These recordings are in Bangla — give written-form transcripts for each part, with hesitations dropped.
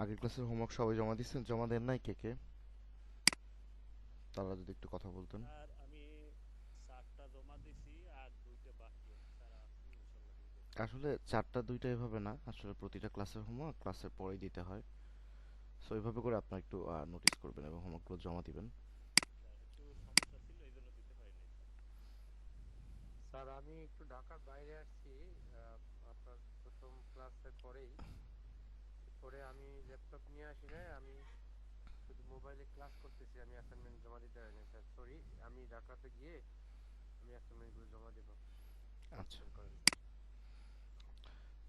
আগের ক্লাসের হোমওয়ার্ক সবাই জমা দিচ্ছেন, জমা দেন নাই কে কে? তারা যদি একটু কথা বলতেন। স্যার আমি 4টা জমা দিছি আর 2টা বাকি আছে স্যার, আছে ইনশাল্লাহ দিয়ে দেবো। আসলে চারটা দুইটা এভাবে না, আসলে প্রতিটা ক্লাসের হোমওয়ার্ক ক্লাসের পরেই দিতে হয়। সো এইভাবে করে আপনার একটু নোটিস করবেন এবং হোমওয়ার্কগুলো জমা দিবেন। স্যার একটু সমস্যা ছিল এই জন্য দিতে পারি নাই স্যার। স্যার আমি একটু ঢাকার বাইরে আসছি। আহ, আপনার প্রথম ক্লাসের পরেই পরে আমি ল্যাপটপ নিয়ে আসি নাই, আমি শুধু মোবাইলে ক্লাস করতেছি। আমি অ্যাসাইনমেন্ট জমা দিতে পারিনি স্যার, সরি। আমি ঢাকাতে গিয়ে আমি অ্যাসাইনমেন্টগুলো জমা দেবো। আচ্ছা, ক্যান্সেল করেন স্যার।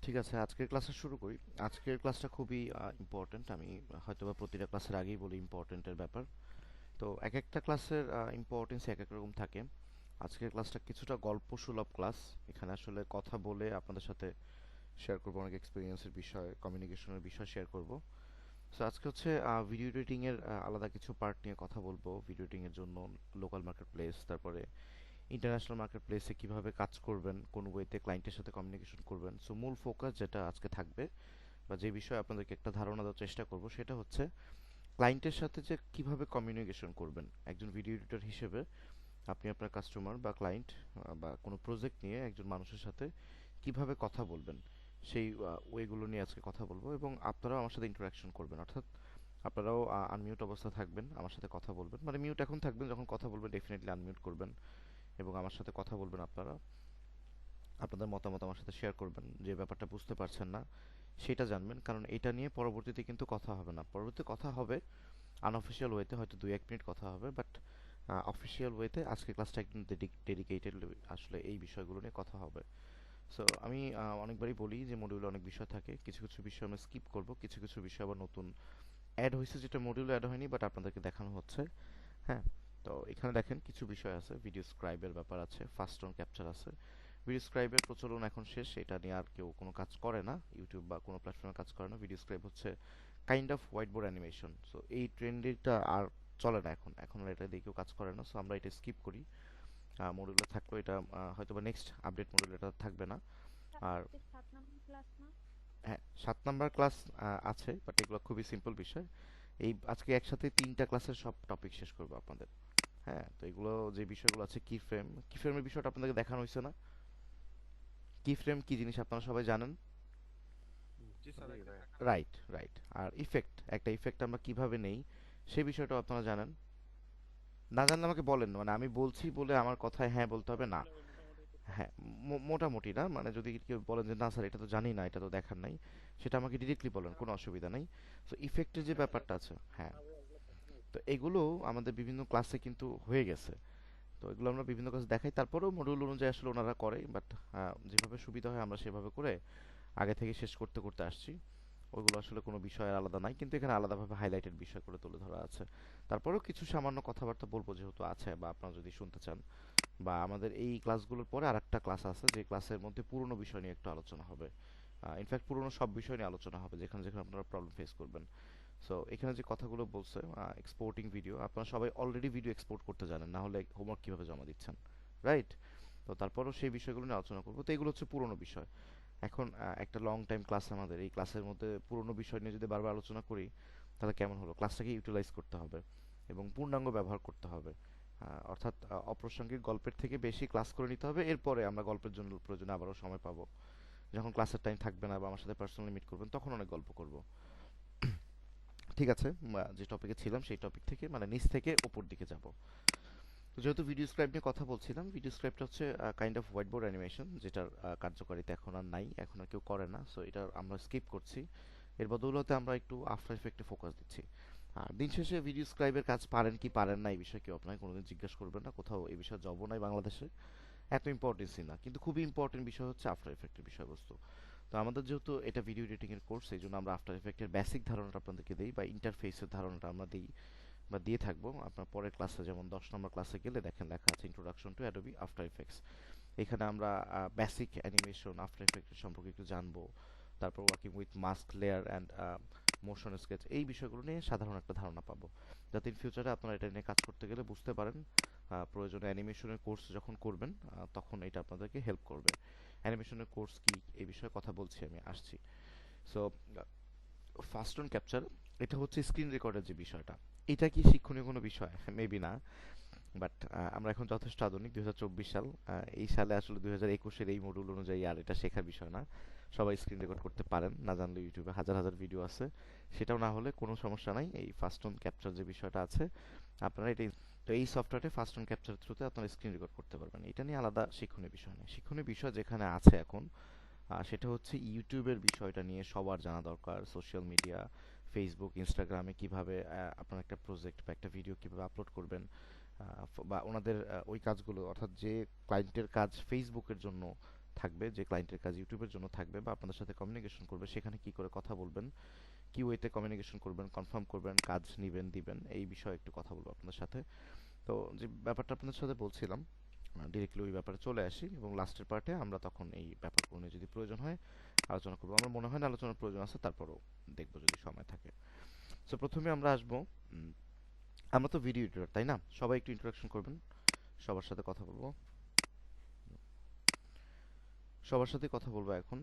ঠিক আছে, আজকের ক্লাসটা শুরু করি। আজকের ক্লাসটা খুবই ইম্পর্ট্যান্ট। আমি হয়তোবা প্রতিটা ক্লাসের আগেই বলি ইম্পর্ট্যান্টের ব্যাপার। তো এক একটা ক্লাসের ইম্পর্টেন্স এক এক রকম থাকে। আজকের ক্লাসটা কিছুটা গল্প সুলভ ক্লাস। এখানে আসলে কথা বলে আপনাদের সাথে শেয়ার করবো, অনেক এক্সপিরিয়েন্সের বিষয়, কমিউনিকেশনের বিষয় শেয়ার করব। সো আজকে হচ্ছে ভিডিও এডিটিং এর আলাদা কিছু পার্ট নিয়ে কথা বলবো। ভিডিও এডিটিং এর জন্য লোকাল মার্কেট প্লেস, তারপরে ইন্টারন্যাশনাল মার্কেট প্লেসে কিভাবে কাজ করবেন, কোন ওয়েতে ক্লায়েন্টের সাথে কমিউনিকেশন করবেন। সো মূল ফোকাস যেটা আজকে থাকবে বা যে বিষয়ে আপনাদেরকে একটা ধারণা দেওয়ার চেষ্টা করব সেটা হচ্ছে ক্লায়েন্টের সাথে যে কিভাবে কমিউনিকেশন করবেন একজন ভিডিও এডিটর হিসেবে। আপনি আপনার কাস্টমার বা ক্লায়েন্ট বা কোনো প্রজেক্ট নিয়ে একজন মানুষের সাথে কিভাবে কথা বলবেন, সেই ওয়েগুলো নিয়ে আজকে কথা বলবো। এবং আপনারাও আমার সাথে ইন্টারাকশন করবেন, অর্থাৎ আপনারাও আনমিউট অবস্থা থাকবেন, আমার সাথে কথা বলবেন। মানে মিউট এখন থাকবেন, যখন কথা বলবেন ডেফিনেটলি আনমিউট করবেন এবং আমার সাথে কথা বলবেন। আপনারা আপনাদের মতামত আমার সাথে শেয়ার করবেন, যে ব্যাপারটা বুঝতে পারছেন না সেটা জানবেন, কারণ এটা নিয়ে পরবর্তীতে কিন্তু কথা হবে না। পরবর্তীতে কথা হবে আনঅফিসিয়াল ওয়েতে, হয়তো 2-1 মিনিট কথা হবে, বাট অফিসিয়াল ওয়েতে আজকে ক্লাসটা একদম ডেডিকেটেড, আসলে এই বিষয়গুলো নিয়ে কথা হবে। সো আমি অনেকবারই বলি যে মডিউলে অনেক বিষয় থাকে, কিছু কিছু বিষয় আমরা স্কিপ করব, কিছু কিছু বিষয় আবার নতুন অ্যাড হয়েছে যেটা মডিউলে অ্যাড হয়নি বাট আপনাদেরকে দেখানো হচ্ছে। হ্যাঁ, তো এখানে দেখেন কিছু বিষয় আছে, ভিডিও স্ক্রাইবের ব্যাপার আছে, ফাস্ট অন ক্যাপচার আছে। ভিডিও স্ক্রাইবের প্রচলন এখন শেষ, এটা নিয়ে আর কেউ কোনো কাজ করে না, ইউটিউব বা কোনো প্ল্যাটফর্মে কাজ করে না। ভিডিও স্ক্রাইব হচ্ছে kind off white board animation. So এই ট্রেন্ডটা আর চলে না, এখন আর এটা দিয়ে কেউ কাজ করে না। সো আমরা এটা স্কিপ করি। মডিউলে থাকলো এটা, হয়তো বা নেক্সট আপডেট মডিউলে এটা থাকবে না। স্যার আর আজকে 7 নম্বর ক্লাস না? হ্যাঁ, 7 নাম্বার ক্লাস আছে, বাট এগুলো খুবই সিম্পল বিষয়। এই আজকে একসাথে 3টা ক্লাসের সব টপিক শেষ করবো আপনাদের। হ্যাঁ, তো এগুলো যে বিষয়গুলো আছে, কি ফ্রেম, কি ফ্রেমের বিষয়টা আপনাদেরকে দেখানো হয়েছে না? কি ফ্রেম কি জিনিস আপনারা সবাই জানেন। জি ভাইয়া। Right, right. আর ইফেক্ট, একটা ইফেক্ট আমরা কিভাবে নেই সেই বিষয়টাও আপনারা জানেন। না জানলে আমাকে বলেন, মানে আমি বলছি বলে আমার কথায় হ্যাঁ বলতে হবে না। মোটামুটি মোটামুটি তো হ্যাঁ, জানি। মোটামুটি না, মানে যদি কেউ বলেন যে না স্যার এটা তো জানি না, এটা তো দেখার নাই, সেটা আমাকে ডিরেক্টলি বলেন, কোনো অসুবিধা নেই। সো ইফেক্টের যে ব্যাপারটা আছে, হ্যাঁ, তো এগুলো আমাদের বিভিন্ন ক্লাসে কিন্তু হয়ে গেছে। তো এগুলো আমরা বিভিন্ন ক্লাসে দেখাই, তারপরেও মডিউল অনুযায়ী আসলে ওনারা করে, বাট যেভাবে সুবিধা হয় আমরা সেভাবে করে আগে থেকে শেষ করতে করতে আসছি। ওইগুলো আসলে কোনো বিষয় আলাদা নাই, কিন্তু এখানে আলাদাভাবে হাইলাইটেড বিষয় করে তুলে ধরা আছে। তারপরেও কিছু সামান্য কথাবার্তা বলবো যেহেতু আছে, বা আপনারা যদি শুনতে চান, বা আমাদের এই ক্লাসগুলোর পরে আরেকটা ক্লাস আছে যে ক্লাসের মধ্যে পুরনো বিষয় নিয়ে একটু আলোচনা হবে। ইনফ্যাক্ট পুরনো সব বিষয় নিয়ে আলোচনা হবে, যেখানে যেখানে আপনারা প্রবলেম ফেস করবেন। সো এখানে যে কথাগুলো বলছে, এক্সপোর্টিং ভিডিও, আপনারা সবাই অলরেডি ভিডিও এক্সপোর্ট করতে জানেন, না হলে হোমওয়ার্ক কীভাবে জমা দিচ্ছেন, রাইট? তো তারপরও সেই বিষয়গুলো নিয়ে আলোচনা করবো। তো এগুলো হচ্ছে পুরনো বিষয়। এখন একটা লং টাইম ক্লাস আমাদের, এই ক্লাসের মধ্যে পুরনো বিষয় নিয়ে যদি বারবার আলোচনা করি তাহলে কেমন হলো? ক্লাসটাকে ইউটিলাইজ করতে হবে এবং পূর্ণাঙ্গ ব্যবহার করতে হবে। অর্থাৎ অপ্রাসঙ্গিক গল্পের থেকে বেশি ক্লাস করে নিতে হবে, এরপরে আমরা গল্পের জন্য প্রয়োজনে আবারও সময় পাবো। যখন ক্লাসের টাইম থাকবে না বা আমার সাথে পার্সোনালি মিট করবেন তখন অনেক গল্প করব। ঠিক আছে, যে টপিকে ছিলাম সেই টপিক থেকে, মানে নিচ থেকে ওপর দিকে যাব। তো যেহেতু ভিডিও স্ক্রাইব নিয়ে কথা বলছিলাম, ভিডিও স্ক্রাইবটা হচ্ছে kind off white board animation, যেটার কার্যকারিতা এখন আর নাই, এখন আর কেউ করে না। সো এটা আমরা স্কিপ করছি। এর বদৌলতে আমরা একটু আফটার ইফেক্টে ফোকাস দিচ্ছি। আর দিন শেষে ভিডিও স্ক্রাইবের কাজ পারেন কি পারেন না এই বিষয়ে কেউ আপনাকে কোনোদিন জিজ্ঞাসা করবেন না, কোথাও এই বিষয়ে জবও নাই বাংলাদেশে, এত ইম্পর্টেন্সই না। কিন্তু খুবই ইম্পর্টেন্ট বিষয় হচ্ছে আফটার ইফেক্টের বিষয়বস্তু। তো আমাদের যেহেতু এটা ভিডিও এডিটিং এর কোর্স, এই জন্য আমরা আফটার ইফেক্টের বেসিক ধারণাটা আপনাদেরকে দিই, বা ইন্টারফেসের ধারণাটা আমরা দিই বা দিয়ে থাকবো। আপনার পরের ক্লাসে, যেমন 10 নম্বর ক্লাসে গেলে দেখেন লেখা আছে introduction to Adobe after effects. এখানে আমরা বেসিক অ্যানিমেশন আফটার ইফেক্টের সম্পর্কে একটু জানবো, তারপর working with mask, layer and motion sketch, এই বিষয়গুলো নিয়ে সাধারণ একটা ধারণা পাবো, যাতে ইন ফিউচারে আপনারা এটা নিয়ে কাজ করতে গেলে বুঝতে পারেন। প্রয়োজনে অ্যানিমেশনের কোর্স যখন করবেন তখন এটা আপনাদেরকে হেল্প করবে। অ্যানিমেশনের কোর্স কি এই বিষয়ে কথা বলছি, আমি আসছি। সো ফাস্ট অন ক্যাপচার এটা হচ্ছে স্ক্রিন রেকর্ডের যে বিষয়টা, এটা কি শিক্ষণীয় কোনো বিষয়? মেবি না, বাট আমরা এখন যথেষ্ট আধুনিক, 2024 সাল। এই সালে আসলে 2021-এর এই মডিউল অনুযায়ী আর এটা শেখার বিষয় না। সবাই স্ক্রিন রেকর্ড করতে পারেন, না জানলে ইউটিউবে হাজার হাজার ভিডিও আছে। সেটাও না হলে কোনো সমস্যা নাই, এই ফাস্ট অন ক্যাপচার যে বিষয়টা আছে আপনারা এটা তো এই সফটওয়্যারে ফাস্ট অন ক্যাপচার থ্রুতে আপনারা স্ক্রিন রেকর্ড করতে পারবেন। এটা নিয়ে আলাদা শিক্ষণীয় বিষয় নেই। শিক্ষণীয় বিষয় যেখানে আছে এখন সেটা হচ্ছে ইউটিউবের বিষয়টা নিয়ে সবার জানা দরকার। সোশ্যাল মিডিয়া, ফেসবুক, ইনস্টাগ্রামে কিভাবে আপনার একটা প্রজেক্ট বা একটা ভিডিও কিভাবে আপলোড করবেন, বা ওনাদের ওই কাজগুলো, অর্থাৎ যে ক্লায়েন্টের কাজ ফেসবুকের জন্য থাকবে, যে ক্লায়েন্টের কাজ ইউটিউবের জন্য থাকবে বা আপনাদের সাথে কমিউনিকেশন করবে, সেখানে কি করে কথা বলবেন, কি ওয়েতে কমিউনিকেশন করবেন, কনফার্ম করবেন, কাজ নিবেন দিবেন, এই বিষয়ে একটু কথা বলবো আপনাদের সাথে। তো যে ব্যাপারটা আপনাদের সাথে বলছিলাম, ডিরেক্টলি ওই ব্যাপারে চলে আসি এবং লাস্টের পার্টে আমরা তখন এই ব্যাপারগুলো নিয়ে যদি প্রয়োজন হয় আলোচনা করবো। আমার মনে হয় না আলোচনার প্রয়োজন আছে, তারপরও দেখবো যদি সময় থাকে। সো প্রথমে আমরা আসবো, আমরা তো ভিডিও এডিটর তাই না? সবাই একটু ইন্ট্রোডাকশন করবেন, সবার সাথে কথা বলবো, সবার সাথে কথা বলবো এখন।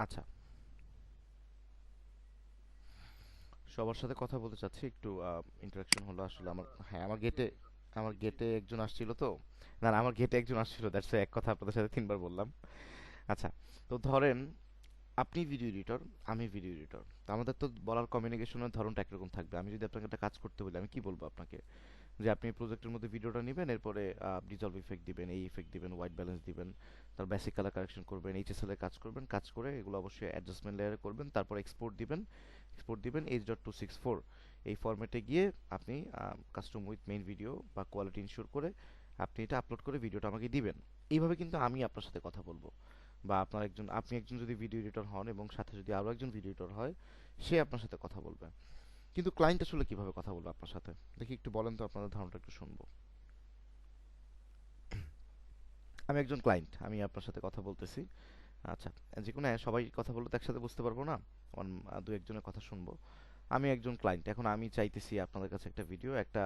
আচ্ছা, সবার সাথে কথা বলতে চাচ্ছি, একটু ইন্টারাকশন হলো আসলে আমার। হ্যাঁ, আমার গেটে একজন আসছিল তো, না না, আমার গেটে একজন আসছিল, দ্যাটস এক কথা আপনাদের সাথে 3 বার বললাম। আচ্ছা, তো ধরেন আপনি ভিডিও এডিটর, আমি ভিডিও এডিটর, তো আমাদের তো বলার কমিউনিকেশনের ধরনটা একরকম থাকবে। আমি যদি আপনাকে একটা কাজ করতে বলি, আমি কি বলবো আপনাকে? যে আপনি প্রজেক্টের মধ্যে ভিডিওটা নেবেন, এরপরে ডিজলভ ইফেক্ট দিবেন, এই ইফেক্ট দিবেন, হোয়াইট ব্যালেন্স দিবেন, তার বেসিক কালার কারেকশন করবেন, এইচএসএল এর কাজ করবেন, কাজ করে এগুলো অবশ্যই অ্যাডজাস্টমেন্ট লেয়ারে করবেন, তারপর এক্সপোর্ট দিবেন H.264 এই ফরম্যাটে গিয়ে আপনি কাস্টম উইথ মেইন ভিডিও বা কোয়ালিটি ইনশিওর করে আপনি এটা আপলোড করে ভিডিওটা আমাকে দিবেন। এইভাবে কিন্তু আমি আপনার সাথে কথা বলবো, বা আপনি একজন যদি ভিডিও এডিটর হন এবং সাথে যদি আরো একজন ভিডিও এডিটর হয়, সে আপনার সাথে কথা বলবে। কিন্তু ক্লায়েন্ট আসলে কিভাবে কথা বলবে আপনার সাথে? দেখি একটু বলেন তো, আপনাদের ধারণাটা একটু শুনবো। আমি একজন ক্লায়েন্ট, আমি আপনার সাথে কথা বলতেছি। আচ্ছা, যে কোনো সবাই কথা বললে তো একসাথে বুঝতে পারবো না, দু একজনের কথা শুনবো। আমি একজন ক্লায়েন্ট, এখন আমি চাইতেছি আপনাদের কাছে একটা ভিডিও, একটা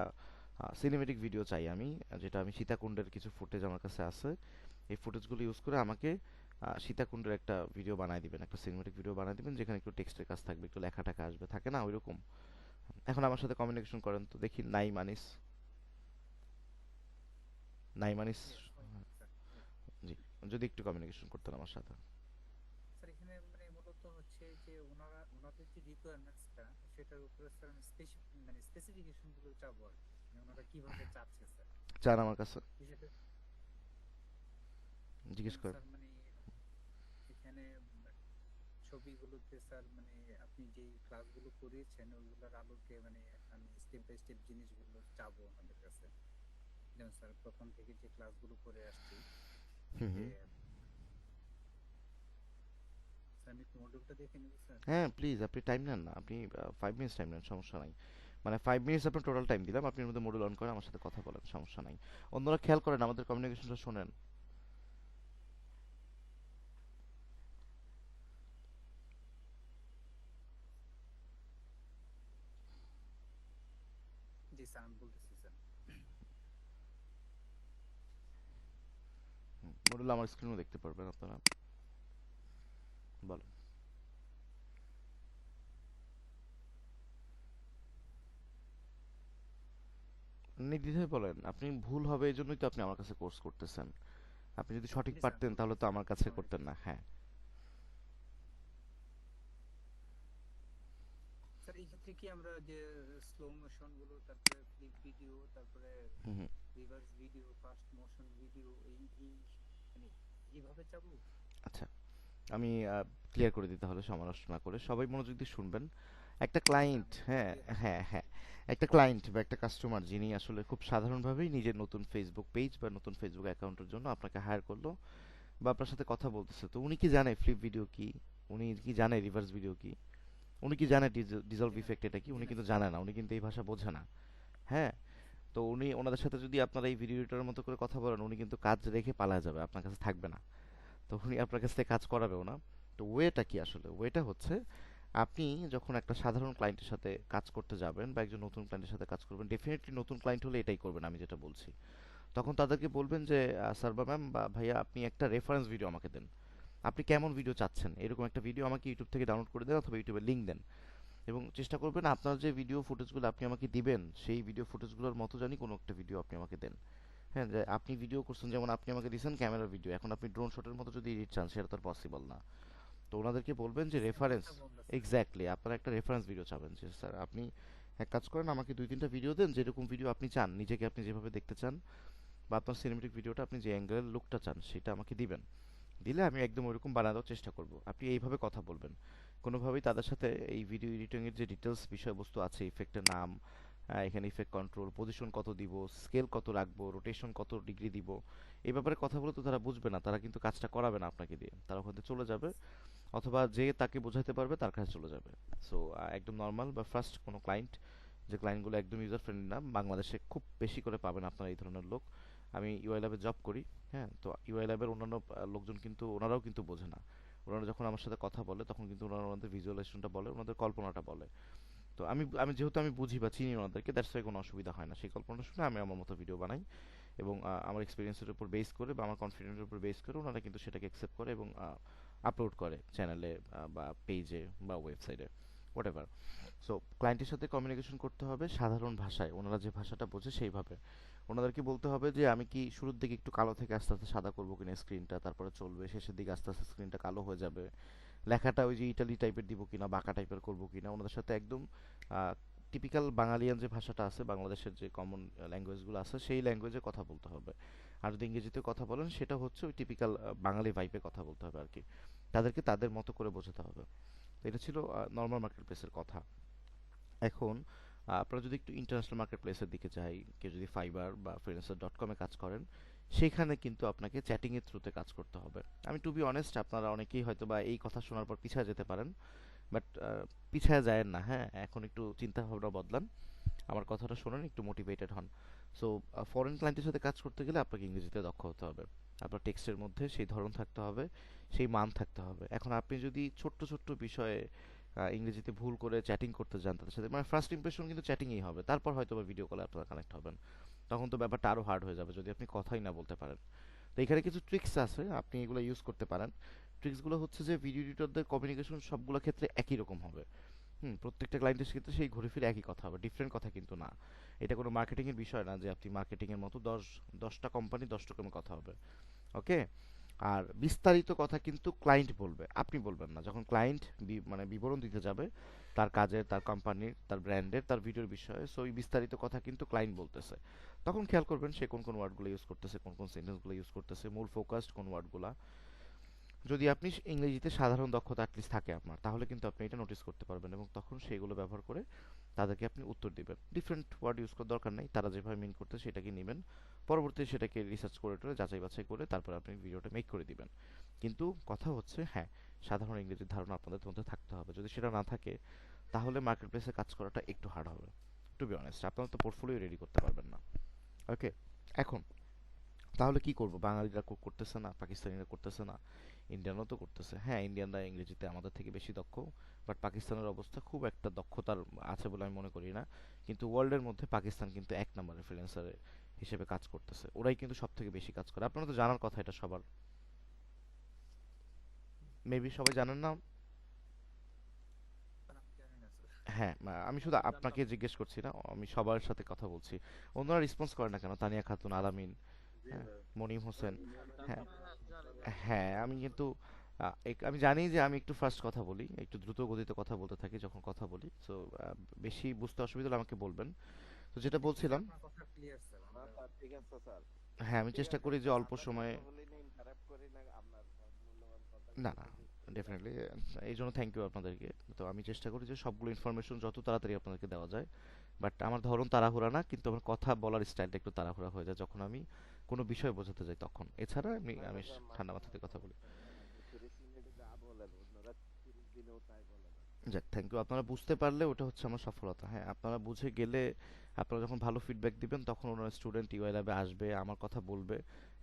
সিনেমেটিক ভিডিও চাই আমি, যেটা আমি সীতাকুণ্ডের কিছু ফুটেজ আমার কাছে আছে, এই ফুটেজগুলো ইউজ করে আমাকে সীতাকুণ্ডের একটা ভিডিও বানায় দিবেন, একটা সিনেমেটিক ভিডিও বানায় দিবেন, যেখানে একটু টেক্সটের কাজ থাকবে, একটু লেখা টাকা আসবে, থাকে না ওইরকম। এখন আমার সাথে কমিউনিকেশন করেন তো দেখি, নাই মানিস। Yes, fine, sir. Yes. জি, যদি একটু কমিউনিকেশন করতেন আমার সাথে। স্যার এখানে মানে মূলত হচ্ছে যে ওনাদের যে রিকোয়ারমেন্টসটা সেটার উপরে স্যার আমি স্পেসিফিকেশন গুলো চাবো আর কি। মানে ওনারা কিভাবে চাচ্ছে স্যার চান আমার কাছে, বিষয়টা। জিজ্ঞেস করেন। স্যার মানে এখানে ছবিগুলোতে স্যার মানে আপনি যেই ক্লাসগুলো করিয়েছেন ওইগুলোর আলোকে মানে আমি স্টেপ বাই স্টেপ জিনিসগুলো চাবো ওনাদের কাছে। যেমন স্যার প্রথম থেকে যে ক্লাসগুলো করে আসছি হুম যে হুম। স্যার আমি একটু মডিউলটা দেখে নেবো স্যার। হ্যাঁ প্লিজ, আপনি টাইম নেন না, আপনি 5 মিনিটস টাইম নেন, সমস্যা নাই। মানে 5 মিনিটস আপনার টোটাল টাইম দিলাম, আপনি এর মধ্যে মডুল অন করেন, আমার সাথে কথা বলেন, সমস্যা নাই। অন্যরা খেয়াল করেন, আমাদের কমিউনিকেশনটা শোনেন। জি স্যার আমি বলতেছি স্যার। মডুল আমার স্ক্রিনেও দেখতে পারবেন আপনারা, বলেন। নির্দ্বিধায় বলেন, আপনি ভুল হবে এই জন্যই তো আপনি আমার কাছে কোর্স করতেছেন। আপনি যদি সঠিক জি স্যার পারতেন তাহলে তো বলতেছি আমার কাছে সরি করতেন না। হ্যাঁ। স্যার। এই ক্ষেত্রে কি আমরা যে স্লো মোশন গুলো তারপরে ফ্লিপ ভিডিও তারপরে হুম হুম। Reverse video fast motion video এই মানে এইভাবে চাবো। আচ্ছা, আমি ক্লিয়ার করে দিতে হলে সমালোচনা করে সবাই মনোযোগ দিয়ে শুনবেন। একটা জি স্যার ক্লায়েন্ট, আমি হ্যাঁ ক্লিয়ার করে হ্যাঁ দিচ্ছি। হ্যাঁ, একটা ক্লায়েন্ট বা একটা কাস্টমার যিনি আসলে খুব সাধারণভাবেই নিজের নতুন ফেসবুক পেজ বা নতুন ফেসবুক অ্যাকাউন্টের জন্য আপনাকে হায়ার করলো বা আপনার সাথে কথা বলতেছে, তো উনি কি জানে ফ্লিপ ভিডিও কি? উনি কি জানে রিভার্স ভিডিও কি? উনি কি জানে ডিজলভ জি না ইফেক্ট এটা কি? জি উনি না কিন্তু স্যার। জানে না, উনি কিন্তু এই ভাষা বোঝে না। হ্যাঁ, তো উনি ওনাদের সাথে যদি আপনারা এই ভিডিও এডিটরের মতো করে কথা বলেন, উনি কিন্তু কাজ রেখে পালায় যাবে, আপনার কাছে থাকবে না। তো উনি আপনার কাছ থেকে কাজ করাবেও না। তো ওয়েটা কি আসলে? ওয়েটা হচ্ছে, আপনি যখন একটা সাধারণ ক্লায়েন্টের সাথে কাজ করতে যাবেন বা একজন নতুন ক্লায়েন্টের সাথে কাজ করবেন, ডেফিনেটলি নতুন ক্লায়েন্ট হলে এটাই করবেন আমি যেটা বলছি। তখন তাদেরকে বলবেন যে স্যার বা ম্যাম বা ভাইয়া, আপনি একটা রেফারেন্স ভিডিও আমাকে দেন, আপনি কেমন ভিডিও চাচ্ছেন এরকম একটা ভিডিও আমাকে ইউটিউব থেকে ডাউনলোড করে দেন অথবা ইউটিউবে লিঙ্ক দেন, এবং চেষ্টা করবেন আপনার যে ভিডিও ফুটেজগুলো আপনি আমাকে দিবেন সেই ভিডিও ফুটেজগুলোর মতো জানি কোনো একটা ভিডিও আপনি আমাকে দেন। হ্যাঁ, যে আপনি ভিডিও করছেন, যেমন আপনি আমাকে দিয়েছেন ক্যামেরার ভিডিও, এখন আপনি ড্রোন শটের মতো যদি এডিট চান সেটা তো আর পসিবল না। তো ওনাদেরকে বলবেন যে সেম রেফারেন্স, কথা বলতেছেন। এক্স্যাক্টলি আপনারা একটা রেফারেন্স ভিডিও চাবেন যে স্যার আপনি এক কাজ করেন আমাকে 2-3টা ভিডিও দেন, যেরকম ভিডিও আপনি চান, নিজেকে আপনি যেভাবে দেখতে চান বা আপনার সিনেমেটিক ভিডিওটা আপনি যে অ্যাঙ্গেলের লুকটা চান সেটা আমাকে দিবেন। দিলে আমি একদম ওইরকম বানানোর চেষ্টা করব। আপনি এইভাবে কথা বলবেন, কোনোভাবেই তাদের সাথে এই ভিডিও এডিটিংয়ের যে ডিটেলস বিষয়বস্তু আছে, ইফেক্টের নাম, এখানে ইফেক্ট কন্ট্রোল, পজিশন কত দিব, স্কেল কত রাখবো, রোটেশন কত ডিগ্রি দিব, এই ব্যাপারে কথা বলে তো তারা বুঝবে না, তারা কিন্তু কাজটা করাবে না আপনাকে দিয়ে, তারা ওখান থেকে চলে যাবে অথবা যে তাকে বোঝাতে পারবে তার কাছে চলে যাবে। সো একদম নর্মাল বা ফার্স্ট কোনো ক্লায়েন্ট, যে ক্লায়েন্টগুলো একদম ইউজার ফ্রেন্ডলি না, বাংলাদেশে খুব বেশি করে পাবেন আপনারা এই ধরনের লোক। আমি ইউআই ল্যাবে জব করি, হ্যাঁ, তো ইউআই ল্যাবের অন্যান্য লোকজন কিন্তু ওনারাও কিন্তু বোঝে না। ওনারা যখন আমার সাথে কথা বলে তখন কিন্তু ওনারা ওনাদের ভিজুয়ালাইজেশনটা বলে, ওনাদের কল্পনাটা বলে। তো আমি আমি যেহেতু আমি বুঝি বা চিনি ওনাদেরকে, দ্যাটস ওয়াই কোনো অসুবিধা হয় না, সেই কল্পনাটা শুনে আমি আমার মতো ভিডিও বানাই এবং আমার এক্সপিরিয়েন্সের উপর বেস করে বা আমার কনফিডেন্সের উপর বেস করে ওনারা কিন্তু সেটাকে অ্যাকসেপ্ট করে এবং আপলোড করে চ্যানেলে বা পেজে বা ওয়েবসাইটে, হোয়াট এভার। সো ক্লায়েন্টের সাথে কমিউনিকেশন করতে হবে সাধারণ ভাষায়, ওনারা যে ভাষাটা বোঝে সেইভাবে। ওনাদেরকে বলতে হবে যে আমি কি শুরুর দিকে একটু কালো থেকে আস্তে আস্তে সাদা করবো কিনা স্ক্রিনটা, তারপরে চলবে, শেষের দিকে আস্তে আস্তে স্ক্রিনটা কালো হয়ে যাবে, লেখাটা ওই যে ইটালি টাইপের দিব কিনা, বাঁকা টাইপের করবো কিনা, ওনাদের সাথে একদম টিপিক্যাল বাঙালিয়ান যে ভাষাটা আছে, বাংলাদেশের যে কমন ল্যাঙ্গুয়েজগুলো আছে সেই ল্যাঙ্গুয়েজে কথা বলতে হবে। আর যদি ইংরেজিতে কথা বলেন সেটা হচ্ছে ওই টিপিক্যাল বাঙালি ভাইপে কথা বলতে হবে আর কি, তাদেরকে তাদের মতো করে বোঝাতে হবে। তো এটা ছিল নর্মাল মার্কেট প্লেসের কথা। এখন আপনারা যদি একটু ইন্টারন্যাশনাল মার্কেট প্লেসের দিকে যাই, কেউ যদি ফাইবার বা ফ্রিল্যান্সার.কমে কাজ করেন, সেখানে কিন্তু আপনাকে চ্যাটিংয়ের থ্রুতে কাজ করতে হবে। আমি টু বি অনেস্ট, আপনারা অনেকেই হয়তো বা এই কথা শোনার পর পিছিয়ে যেতে পারেন, বাট পিছায়া যায়েন না, হ্যাঁ, এখন একটু চিন্তা ভাবনা বদলান, আমার কথাটা শোনেন, একটু মোটিভেটেড হন। সো ফরেন ক্লায়েন্টের সাথে কাজ করতে গেলে আপনাকে ইংরেজিতে দক্ষ হতে হবে, আপনার টেক্সটের মধ্যে সেই ধরন থাকতে হবে, সেই মান থাকতে হবে। এখন আপনি যদি ছোট্ট ছোট্ট বিষয়ে ইংরেজিতে ভুল করে চ্যাটিং করতে যান তাদের সাথে, মানে ফার্স্ট ইমপ্রেশন কিন্তু চ্যাটিংই হবে, তারপর হয়তো বা ভিডিও কলে আপনারা কানেক্ট হবেন, তখন তো ব্যাপারটা আরও হার্ড হয়ে যাবে যদি আপনি কথাই না বলতে পারেন। তো এখানে কিছু ট্রিক্স আছে, আপনি এগুলো ইউজ করতে পারেন। ট্রিক্সগুলো হচ্ছে যে ভিডিও এডিটরদের কমিউনিকেশন সবগুলো ক্ষেত্রে একই রকম হবে। প্রত্যেকটা ক্লায়েন্টের ক্ষেত্রে সেই ঘুরে ফিরে একই কথা হবে, ডিফারেন্ট কথা কিন্তু না। এটা কোনো মার্কেটিংয়ের বিষয় না যে আপনি মার্কেটিংয়ের মতো 10টা কোম্পানি 10 রকমের কথা হবে, ওকে। আর বিস্তারিত কথা কিন্তু ক্লায়েন্ট বলবে, আপনি বলবেন না। যখন ক্লায়েন্ট মানে বিবরণ দিতে যাবে তার কাজের, তার কোম্পানির, তার ব্র্যান্ডের, তার ভিডিওর বিষয়ে, সো এই বিস্তারিত কথা কিন্তু ক্লায়েন্ট বলতেছে। তখন খেয়াল করবেন সে কোন কোন ওয়ার্ডগুলো ইউজ করতেছে, কোন কোন সেন্টেন্সগুলো ইউজ করতেছে, মূল ফোকাসড কোন ওয়ার্ডগুলা। যদি আপনি ইংরেজিতে সাধারণ দক্ষতা অ্যাটলিস্ট থাকে আপনার, তাহলে কিন্তু আপনি এটা নোটিস করতে পারবেন এবং তখন সেইগুলো ব্যবহার করে তাদেরকে আপনি উত্তর দিবেন। ডিফারেন্ট ওয়ার্ড ইউজ করার দরকার নেই, তারা যেভাবে মিন করতে সেটাকে নেবেন, পরবর্তীতে সেটাকে রিসার্চ করে টোরে যাচাই বাছাই করে তারপর আপনি ভিডিওটা মেক করে দিবেন। কিন্তু কথা হচ্ছে, হ্যাঁ, সাধারণ ইংরেজির ধারণা আপনাদের মধ্যে থাকতে হবে। যদি সেটা না থাকে তাহলে মার্কেট প্লেসে কাজ করাটা একটু হার্ড হবে, টু বি অনেস্ট। আপনারা তো পোর্টফোলিও রেডি করতে পারবেন না, ওকে। এখন তাহলে কি করব? বাঙালিরা করতেছে না, পাকিস্তানিরা করতেছে না, ইন্ডিয়ানও তো করতেছে। হ্যাঁ, ইন্ডিয়ানরা ইংরেজিতে আমাদের থেকে বেশি দক্ষ, বাট পাকিস্তানের অবস্থা খুব একটা দক্ষতার আছে বলে আমি মনে করি না। কিন্তু ওয়ার্ল্ডের মধ্যে পাকিস্তান কিন্তু এক নম্বরে ফ্রিল্যান্সার হিসেবে কাজ করতেছে, ওরাই কিন্তু সব থেকে বেশি কাজ করে। আপনারা তো জানার কথা এটা সবার, মেবি সবাই জানেন না। স্যার আমি জানি না স্যার। হ্যাঁ, আমি শুধু আপনাকে জিজ্ঞেস করছি না, আমি সবার সাথে কথা বলছি। অন্যরা রেসপন্স করে না কেন? তানিয়া খাতুন, আলামিন, হ্যাঁ, মনিম হোসেন, হ্যাঁ, হ্যাঁ, আমি কিন্তু আমি জানি যে আমি একটু ফাস্ট কথা বলি, একটু দ্রুত গতিতে কথা বলতে থাকি যখন কথা বলি, সো বেশি বুঝতে অসুবিধা হলে আমাকে বলবেন। তো যেটা জি স্যার, বলছিলাম, আপনার কথা ক্লিয়ার স্যার, না আমরা স্যার, ঠিক আছে স্যার, হ্যাঁ, আমি ঠিক চেষ্টা আছে করি যে স্যার, অল্প আপনার সময়ে, কথা বলি না, ইন্টারাপ্ট করি না, আপনার মূল্যবান না কথাগুলো না, যদি ডেফিনেটলি, এই জন্য থ্যাংক ইউ আপনাদেরকে। তো আমি চেষ্টা করি যে সবগুলো ইনফরমেশন যত তাড়াতাড়ি আপনাদেরকে দেওয়া যায়, বাট আমার ধরন তাড়াহুড়া না, কিন্তু আমার কথা বলার স্টাইলটা একটু তাড়াহুড়া হয়ে যায় যখন আমি কোনো বিষয় বোঝাতে যাই তখন। এছাড়া আমি না আমি না স্যার, ঠান্ডা মানলাম মাথাতে কথা বলি। স্যার, আপনি 30 মিনিটে যা বলেন অন্যরা 30 দিনেও তাই বলে না। যাক, থ্যাংক ইউ। আপনারা বুঝতে পারলে ওটা হচ্ছে আমার সফলতা। হ্যাঁ, আপনারা বুঝে গেলে, আপনারা যখন ভালো ফিডব্যাক দিবেন তখন ওনার স্টুডেন্ট ইউআই ল্যাবে আসবে, আমার কথা বলবে,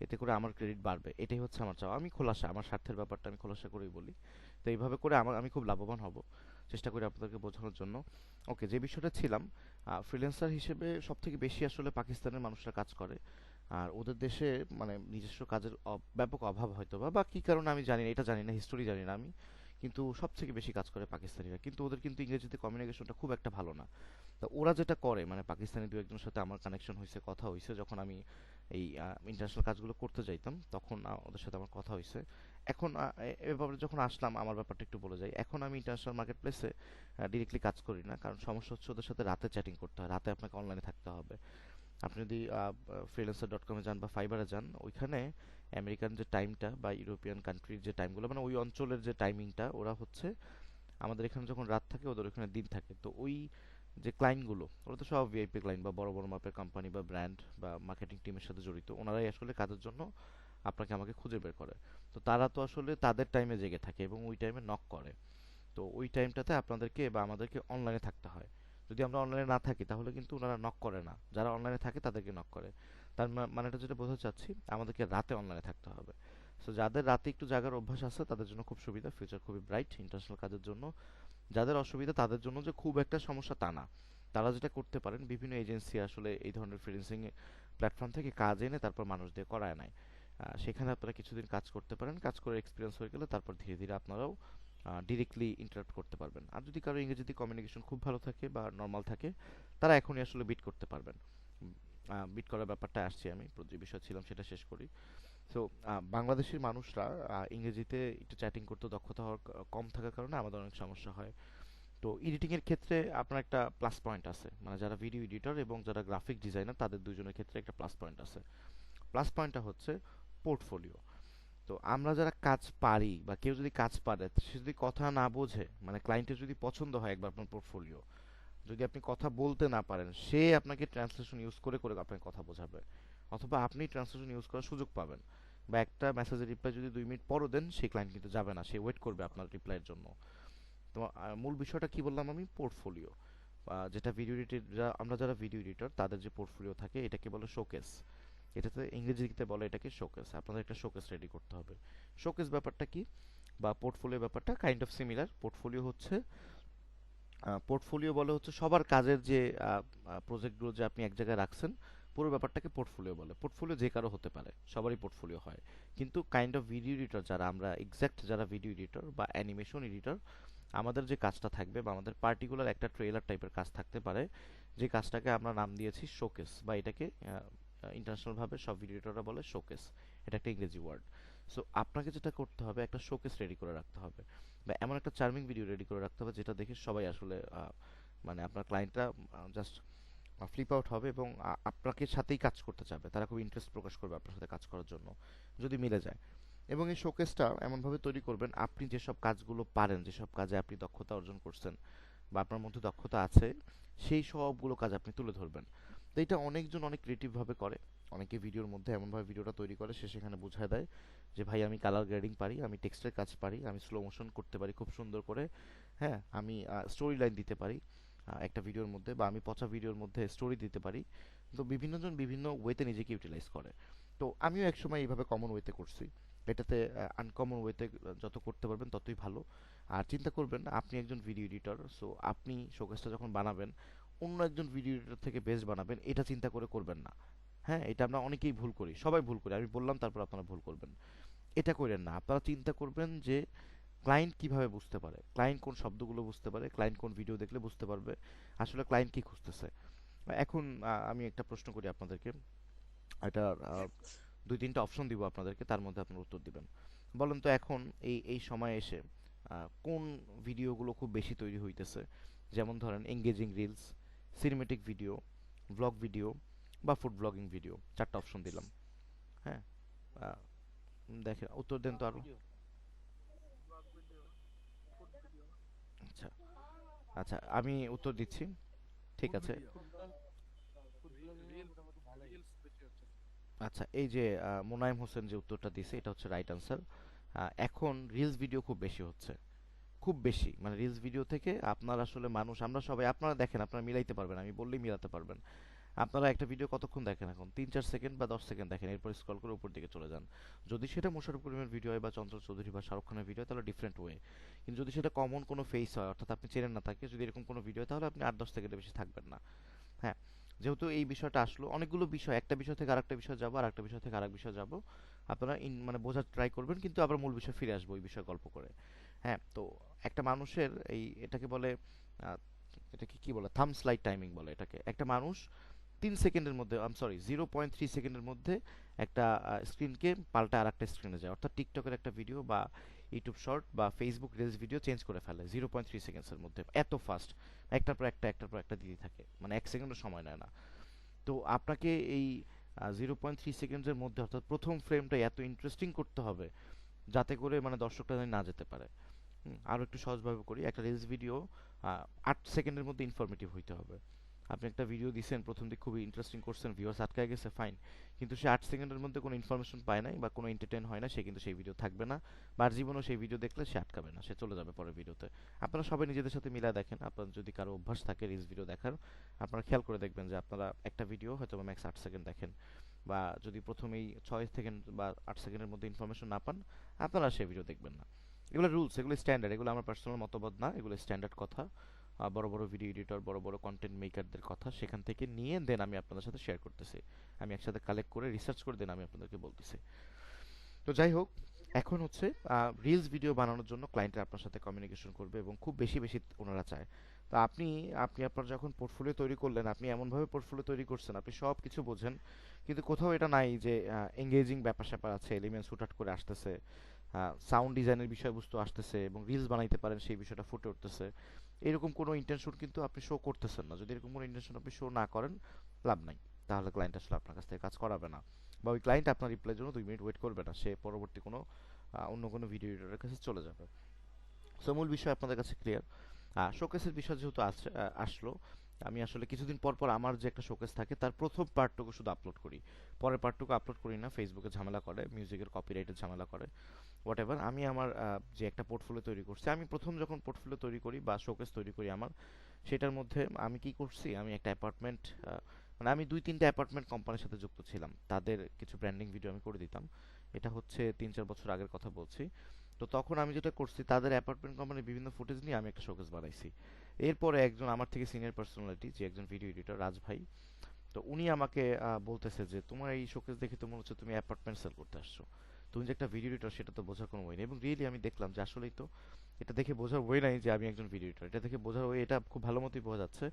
এতে করে আমার ক্রেডিট বাড়বে, এটাই হচ্ছে আমার চাওয়া। আমি খোলাসা, আমার স্বার্থের ব্যাপারটা আমি খোলাসা করেই বলি। তো এইভাবে করে আমি খুব লাভবান হব, চেষ্টা করি আপনাদেরকে বোঝানোর জন্য। ওকে, যে বিষয়টা ছিলাম, ফ্রিল্যান্সার হিসেবে সব থেকে বেশি আসলে পাকিস্তানের মানুষরা কাজ করে। আর ওদের দেশে মানে নিজস্ব কাজের ব্যাপক অভাব হয়তো বা কী কারণে আমি জানি না, এটা জানি না, হিস্টোরি জানি না আমি, কিন্তু সবথেকে বেশি কাজ করে পাকিস্তানিরা, কিন্তু ওদের কিন্তু ইংরেজিতে কমিউনিকেশনটা খুব একটা ভালো না। তো ওরা যেটা করে মানে পাকিস্তানি দু একজনের সাথে আমার কানেকশন হয়েছে, কথা হয়েছে, যখন আমি এই ইন্টারন্যাশনাল কাজগুলো করতে যাইতাম তখন ওদের সাথে আমার কথা হয়েছে। এখন এভাবে যখন আসলাম আমার ব্যাপারটা একটু বলে যাই, এখন আমি ইন্টারন্যাশনাল মার্কেট প্লেসে ডিরেক্টলি কাজ করি না, কারণ সমস্যা হচ্ছে ওদের সাথে রাতে চ্যাটিং করতে হয়, রাতে আপনাকে অনলাইনে থাকতে হবে। আপনি যদি freelancer.com-এ যান বা ফাইবারে যান, ওইখানে আমেরিকান যে টাইমটা বা ইউরোপিয়ান কান্ট্রির যে টাইমগুলো মানে ওই অঞ্চলের যে টাইমিংটা ওরা হচ্ছে, আমাদের এখানে যখন রাত থাকে ওদের ওখানে দিন থাকে। তো ওই যে ক্লায়েন্টগুলো ওরা তো সব ভিআইপি ক্লায়েন্ট বা বড় বড় মাপের কোম্পানি বা ব্র্যান্ড বা মার্কেটিং টিমের সাথে জড়িত, ওনারাই আসলে কাজের জন্য আপনাকে আমাকে খুঁজে বের করে। তো তারা তো আসলে তাদের টাইমে জেগে থাকে এবং ওই টাইমে নক করে। তো ওই টাইমটাতে আপনাদেরকে বা আমাদেরকে অনলাইনে থাকতে হয়। যদি আমরা অনলাইনে না থাকি তাহলে কিন্তু ওনারা নক করে না, যারা অনলাইনে থাকে তাদেরকে নক করে। তার মানেটা যেটা বোঝাতে চাচ্ছি, আমাদেরকে রাতে অনলাইনে থাকতে হবে। সো যাদের রাতে একটু জাগার অভ্যাস আছে তাদের জন্য খুব সুবিধা, ফিউচার খুবই ব্রাইট ইন্টারন্যাশনাল কাজের জন্য। যাদের অসুবিধা তাদের জন্য যে খুব একটা সমস্যা তা না। তারা যেটা করতে পারেন, বিভিন্ন এজেন্সি আসলে এই ধরনের ফ্রিল্যান্সিং প্ল্যাটফর্ম থেকে কাজ এনে তারপর মানুষ দিয়ে করায় নেয়। সেখানে আপনারা কিছুদিন কাজ করতে পারেন, কাজ করে এক্সপিরিয়েন্স হয়ে গেলে তারপর ধীরে ধীরে আপনারাও ডিরেক্টলি ইন্টারাক্ট করতে পারবেন। আর যদি কারো ইংরেজিতে কমিউনিকেশন খুব ভালো থাকে বা নর্মাল থাকে, তারা এখনই আসলে বিট করতে পারবেন। বিট করার ব্যাপারটা আসছি, আমি যে বিষয় ছিলাম সেটা শেষ করি। সো বাংলাদেশের মানুষরা ইংরেজিতে একটু চ্যাটিং করতে দক্ষতা হওয়ার কম থাকার কারণে আমাদের অনেক সমস্যা হয়। তো এডিটিং এর ক্ষেত্রে আপনার একটা প্লাস পয়েন্ট আছে, মানে যারা ভিডিও এডিটর এবং যারা গ্রাফিক ডিজাইনার তাদের দুজনের ক্ষেত্রে একটা প্লাস পয়েন্ট আছে। প্লাস পয়েন্টটা হচ্ছে পোর্টফোলিও। তো আমরা যারা কাজ পারি বা কেউ যদি কাজ পারে, সে যদি কথা না বোঝে, মানে ক্লায়েন্টের যদি পছন্দ হয় একবার আপনার পোর্টফোলিও, যদি আপনি কথা বলতে না পারেন, সে আপনাকে ট্রান্সলেশন ইউজ করে করে আপনাকে কথা বোঝাবে, অথবা আপনি ট্রান্সলেশন ইউজ করার সুযোগ পাবেন। বা একটা মেসেজের রিপ্লাই যদি 2 মিনিট পরও দেন, সেই ক্লায়েন্ট কিন্তু যাবে না, সে ওয়েট করবে আপনার রিপ্লাইয়ের জন্য। তো মূল বিষয়টা কি বললাম আমি, পোর্টফোলিও। যেটা ভিডিও এডিটর, আমরা যারা ভিডিও এডিটর তাদের যে পোর্টফোলিও থাকে এটাকে বলে শোকেস। এটাতে ইংরেজিতে বলে এটাকে শোকেস। আপনাদের একটা শোকেস রেডি করতে হবে। শোকেস ব্যাপারটা কি, বা পোর্টফোলিও ব্যাপারটা কাইন্ড অফ সিমিলার। পোর্টফোলিও হচ্ছে, পোর্টফোলিও বলে হচ্ছে সবার কাজের যে প্রজেক্টগুলো যে আপনি এক জায়গায় রাখছেন, পুরো ব্যাপারটাকে পোর্টফোলিও বলে। পোর্টফোলিও যে কারো হতে পারে, সবারই পোর্টফোলিও হয়। কিন্তু কাইন্ড অফ ভিডিও এডিটর যারা, আমরা এক্সাক্ট যারা ভিডিও এডিটর বা অ্যানিমেশন এডিটর, আমাদের যে কাজটা থাকবে বা আমাদের পার্টিকুলার একটা ট্রেলার টাইপের কাজ থাকতে পারে, যে কাজটাকে আমরা নাম দিয়েছি শোকেস, বা এটাকে ইন্টারন্যাশনাল ভাবে সব ভিডিও এডিটররা বলে শোকেস। এটা একটা ইংরেজি ওয়ার্ড। সো আপনাকে যেটা করতে হবে, একটা শোকেস রেডি করে রাখতে হবে, বা এমন একটা চার্মিং ভিডিও রেডি করে রাখতে হবে যেটা দেখে সবাই আসলে মানে আপনার ক্লায়েন্টরা জাস্ট ফ্লিপ আউট হবে এবং আপনাকে সাথেই কাজ করতে চাবে, তারা খুব ইন্টারেস্ট প্রকাশ করবে আপনার সাথে কাজ করার জন্য, যদি মিলে যায়। এবং এই শোকেসটা এমনভাবে তৈরি করবেন, আপনি যেসব কাজগুলো পারেন, যেসব কাজে আপনি দক্ষতা অর্জন করছেন বা আপনার মধ্যে দক্ষতা আছে, সেই সবগুলো কাজ আপনি তুলে ধরবেন। তো এটা অনেকজন অনেক ক্রিয়েটিভভাবে করে। অনেকে ভিডিওর মধ্যে এমনভাবে ভিডিওটা তৈরি করে, সে সেখানে বোঝায় দেয় যে ভাই আমি কালার গ্রেডিং পারি, আমি টেক্সটের কাজ পারি, আমি স্লো মোশন করতে পারি খুব সুন্দর করে, হ্যাঁ আমি স্টোরি লাইন দিতে পারি একটা ভিডিওর মধ্যে, বা আমি পচা ভিডিওর মধ্যে স্টোরি দিতে পারি। তো বিভিন্নজন বিভিন্ন ওয়েতে নিজেকে ইউটিলাইজ করে। তো আমিও একসময় এইভাবে কমন ওয়েতে করছি। এটাতে আনকমন ওয়েতে যত করতে পারবেন ততই ভালো। আর চিন্তা করবেন আপনি একজন ভিডিও এডিটর, সো আপনি শোকেসটা যখন বানাবেন অন্য একজন ভিডিও এডিটর থেকে বেস্ট বানাবেন, এটা চিন্তা করে করবেন না। হ্যাঁ, এটা আমরা অনেকেই ভুল করি, সবাই ভুল করি, আমি বললাম তারপর আপনারা ভুল করবেন। এটা করেন না, আপনারা চিন্তা করবেন যে ক্লায়েন্ট কিভাবে বুঝতে পারে, ক্লায়েন্ট কোন শব্দগুলো বুঝতে পারে, ক্লায়েন্ট কোন ভিডিও দেখলে বুঝতে পারবে আসলে ক্লায়েন্ট কি খুঁজতেছে। এখন আমি একটা প্রশ্ন করি আপনাদেরকে, এটা 2-3টা অপশন দিব আপনাদেরকে, তার মধ্যে আপনারা উত্তর দিবেন। বলেন তো এখন এই এই সময়ে এসে কোন ভিডিওগুলো খুব বেশি তৈরি হইতেছে? যেমন ধরেন engaging reels, cinematic video, blog video, বা ফুড ব্লগিং ভিডিও। 4টা অপশন দিলাম। হ্যাঁ, আহ, দেখেন উত্তর দেন তো আরো। আচ্ছা, আচ্ছা আমি উত্তর দিচ্ছি, ঠিক আছে। আচ্ছা, এই যে মোনায়েম হোসেন যে উত্তরটা দিছে এটা হচ্ছে রাইট আনসার। এখন রিলস ভিডিও খুব বেশি হচ্ছে, খুব বেশি, মানে রিলস ভিডিও থেকে আপনার আসলে মানুষ, আমরা সবাই, আপনারা দেখেন, আপনারা মিলাইতে পারবেন, আমি বললেই মিলাতে পারবেন। আপনারা একটা ভিডিও কতক্ষণ দেখেন এখন? 3-4 সেকেন্ড বা 10 সেকেন্ড দেখেন, এরপর স্ক্রল করে উপর দিকে চলে যান। যদি সেটা মোশাররফ করিমের ভিডিও হয় বা চঞ্চল চৌধুরী বা শাহরুখ খানের ভিডিও হয় তাহলে ডিফারেন্ট ওয়ে। কিন্তু যদি সেটা কমন কোনো ফেস হয়, অর্থাৎ আপনি চেনেন না তাকে, যদি এরকম কোনো ভিডিও হয় তাহলে আপনি 8-10 সেকেন্ডের বেশি থাকবেন না। হ্যাঁ, যেহেতু এই বিষয়টা আসলো, অনেকগুলো বিষয়, একটা বিষয় থেকে আরেকটা বিষয় যাবো, আর একটা বিষয় থেকে আরেক বিষয় যাবো, আপনারা মানে বোঝার ট্রাই করবেন, কিন্তু আবার মূল বিষয় ফিরে আসবো ওই বিষয়ে গল্প করে। হ্যাঁ, তো একটা মানুষের এটাকে বলে আহ, এটাকে কি বলে, থাম্ব স্লাইড টাইমিং বলে এটাকে। একটা মানুষ 3 সেকেন্ডের মধ্যে, সরি, 0.3 সেকেন্ডের মধ্যে একটা স্ক্রিনকে পাল্টা আর একটা স্ক্রিনে যায়, অর্থাৎ টিকটকের একটা ভিডিও বা ইউটিউব শর্ট বা ফেসবুক রিলস ভিডিও চেঞ্জ করে ফেলে 0.3 সেকেন্ডসের মধ্যে, এত ফাস্ট। একটার পর একটা, একটার পর একটা দিতে থাকে, মানে 1 সেকেন্ডও সময় নেয় না। তো আপনাকে এই 0.3 সেকেন্ডের মধ্যে, অর্থাৎ প্রথম ফ্রেমটা এত ইন্টারেস্টিং করতে হবে যাতে করে মানে দর্শকটা যেন না যেতে পারে। আরও একটু সহজভাবে করি, একটা রিলস ভিডিও 8 সেকেন্ডের মধ্যে ইনফরমেটিভ হইতে হবে। আপনি একটা ভিডিও দিচ্ছেন, প্রথম দিক খুবই ইন্টারেস্টিং করছেন, ভিউয়ার্স আটকায় গেছে, ফাইন, কিন্তু সে 8 সেকেন্ডের মধ্যে কোনো ইনফরমেশন পায় নাই বা কোনো এন্টারটেইন হয় না, সে কিন্তু সেই ভিডিও থাকবে না, বা আর জীবনেও সেই ভিডিও দেখলে সে আটকাবে না, সে চলে যাবে পরের ভিডিওতে। আপনারা সবাই নিজেদের সাথে মিলায় দেখেন, আপনার যদি কারো অভ্যাস থাকে রিলস ভিডিও দেখার, আপনারা খেয়াল করে দেখবেন যে আপনারা একটা ভিডিও হয়তো ম্যাক্স 8 সেকেন্ড দেখেন, বা যদি প্রথমেই 6 সেকেন্ড বা 8 সেকেন্ডের মধ্যে ইনফরমেশন না পান, আপনারা সেই ভিডিও দেখবেন না। এগুলো রুলস, এগুলো স্ট্যান্ডার্ড, এগুলো আমার পার্সোনাল মতবাদ না, এগুলো স্ট্যান্ডার্ড কথা। বড় বড় ভিডিও এডিটর, বড় বড় কন্টেন্ট মেকারদের কথা, সেখান থেকে নিয়ে দেন আমি আপনাদের সাথে শেয়ার করতেছি, আমি একসাথে কালেক্ট করে রিসার্চ করে দেন আমি আপনাদেরকে বলতেছি। তো যাই হোক, এখন হচ্ছে রিলস ভিডিও বানানোর জন্য ক্লায়েন্টরা আপনার সাথে কমিউনিকেশন করবে এবং খুব বেশি বেশি ওনারা চায়। তো আপনি আপনি আপনার যখন পোর্টফোলিও তৈরি করলেন, আপনি এমনভাবে পোর্টফোলিও তৈরি করছেন, আপনি সব কিছু বোঝেন, কিন্তু কোথাও এটা নাই যে এঙ্গেজিং ব্যাপার স্যাপার আছে, এলিমেন্টস হুটহাট করে আসতেছে, সাউন্ড ডিজাইনের বিষয়বস্তু আসতেছে এবং রিলস বানাইতে পারেন সেই বিষয়টা ফুটে উঠতেছে, এরকম কোনো ইন্টেনশন কিন্তু আপনি শো করতেছেন না। যদি এরকম কোনো ইন্টেনশন আপনি শো না করেন, লাভ নাই, তাহলে ক্লায়েন্ট আসলে আপনার কাছ থেকে কাজ করাবে না, বা ওই ক্লায়েন্ট আপনার রিপ্লাইয়ের জন্য 2 মিনিট ওয়েট করবে না, সে পরবর্তী কোনো অন্য কোনো ভিডিও এডিটরের কাছে চলে যাবে। সো মূল বিষয় আপনাদের কাছে ক্লিয়ার। শোকেসের বিষয় যেহেতু আসলো, আমি আসলে কিছুদিন পর পর আমার যে একটা শোকেস থাকে তার প্রথম পার্টটুকু শুধু আপলোড করি, পরের পার্টটুকু আপলোড করি না, ফেসবুকে ঝামেলা করে, মিউজিকের কপিরাইটের ঝামেলা করে, হোয়াট এভার। আমি আমার যে একটা পোর্টফোলিও তৈরি করছি, আমি প্রথম যখন পোর্টফোলিও তৈরি করি বা শোকেস তৈরি করি আমার, সেটার মধ্যে আমি কি করছি, আমি একটা অ্যাপার্টমেন্ট, মানে আমি 2-3টা অ্যাপার্টমেন্ট কোম্পানির সাথে যুক্ত ছিলাম, তাদের কিছু ব্র্যান্ডিং ভিডিও আমি করে দিতাম। এটা হচ্ছে 3-4 বছর আগের কথা বলছি। তো তখন আমি যেটা করছি, তাদের অ্যাপার্টমেন্ট কোম্পানির বিভিন্ন ফুটেজ নিয়ে আমি একটা শোকেস বানাইছি। এরপরে একজন আমার থেকে সিনিয়র পার্সোনালিটি, যে একজন ভিডিও এডিটর, রাজ ভাই, তো উনি আমাকে বলতেছে যে তোমার এই শোকেস দেখে তো মনে হচ্ছে তুমি অ্যাপার্টমেন্ট সেল করতে আসছো, তুমি যে একটা ভিডিও এডিটর সেটা তো বোঝার কোনো ওয়ে নেই। এবং রিয়েলি আমি দেখলাম যে আসলেই তো, এটা দেখে বোঝার ওয়ে নাই যে আমি একজন ভিডিও এডিটর, এটা দেখে বোঝার ওয়ে, এটা খুব ভালো মতোই বোঝা যাচ্ছে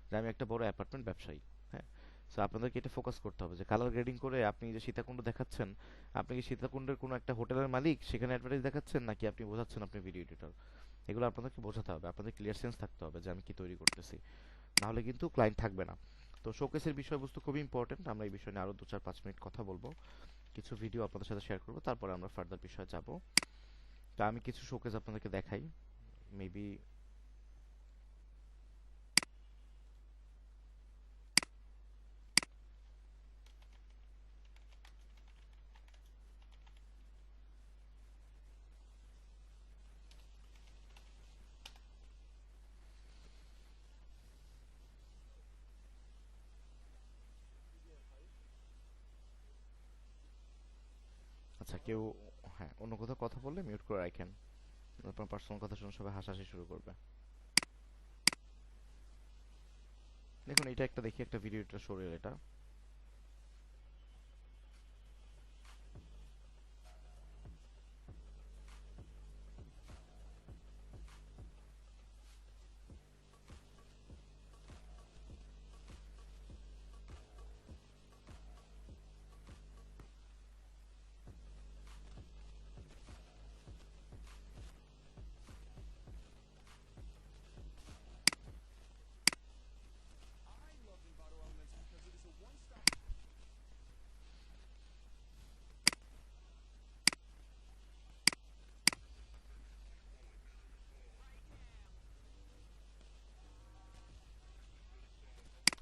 যে আমি একটা বড় অ্যাপার্টমেন্ট ব্যবসায়ী। হ্যাঁ, সো আপনাদেরকে এটা ফোকাস করতে হবে যে কালার গ্রেডিং করে আপনি যে সীতাকুণ্ড দেখাচ্ছেন, আপনি কি সীতাকুণ্ডের কোনো একটা হোটেলের মালিক সেখানে অ্যাডভার্টাইজ দেখাচ্ছেন, নাকি আপনি বোঝাচ্ছেন আপনি ভিডিও এডিটর। এগুলো আপনাদেরকে বোঝাতে হবে, আপনাদের ক্লিয়ার সেন্স থাকতে হবে যে আমি কি তৈরি করতেছি, নাহলে কিন্তু ক্লায়েন্ট থাকবে না। তো শোকেসের বিষয়বস্তু খুবই ইম্পর্টেন্ট, আমরা এই বিষয় নিয়ে আরও 2-4-5 মিনিট কথা বলবো, কিছু ভিডিও আপনাদের সাথে শেয়ার করবো, তারপরে আমরা ফার্দার বিষয়ে যাব। তা আমি কিছু শোকেস আপনাদেরকে দেখাই, মেবি। আচ্ছা, কেউ, হ্যাঁ, অন্য কোথাও কথা বললে মিউট করে রাখেন, আপনার পার্সোনাল কথা শুনে সবাই হাসাহাসি শুরু করবে। দেখুন, এটা একটা দেখি, একটা ভিডিও, এটা শোরের, এটা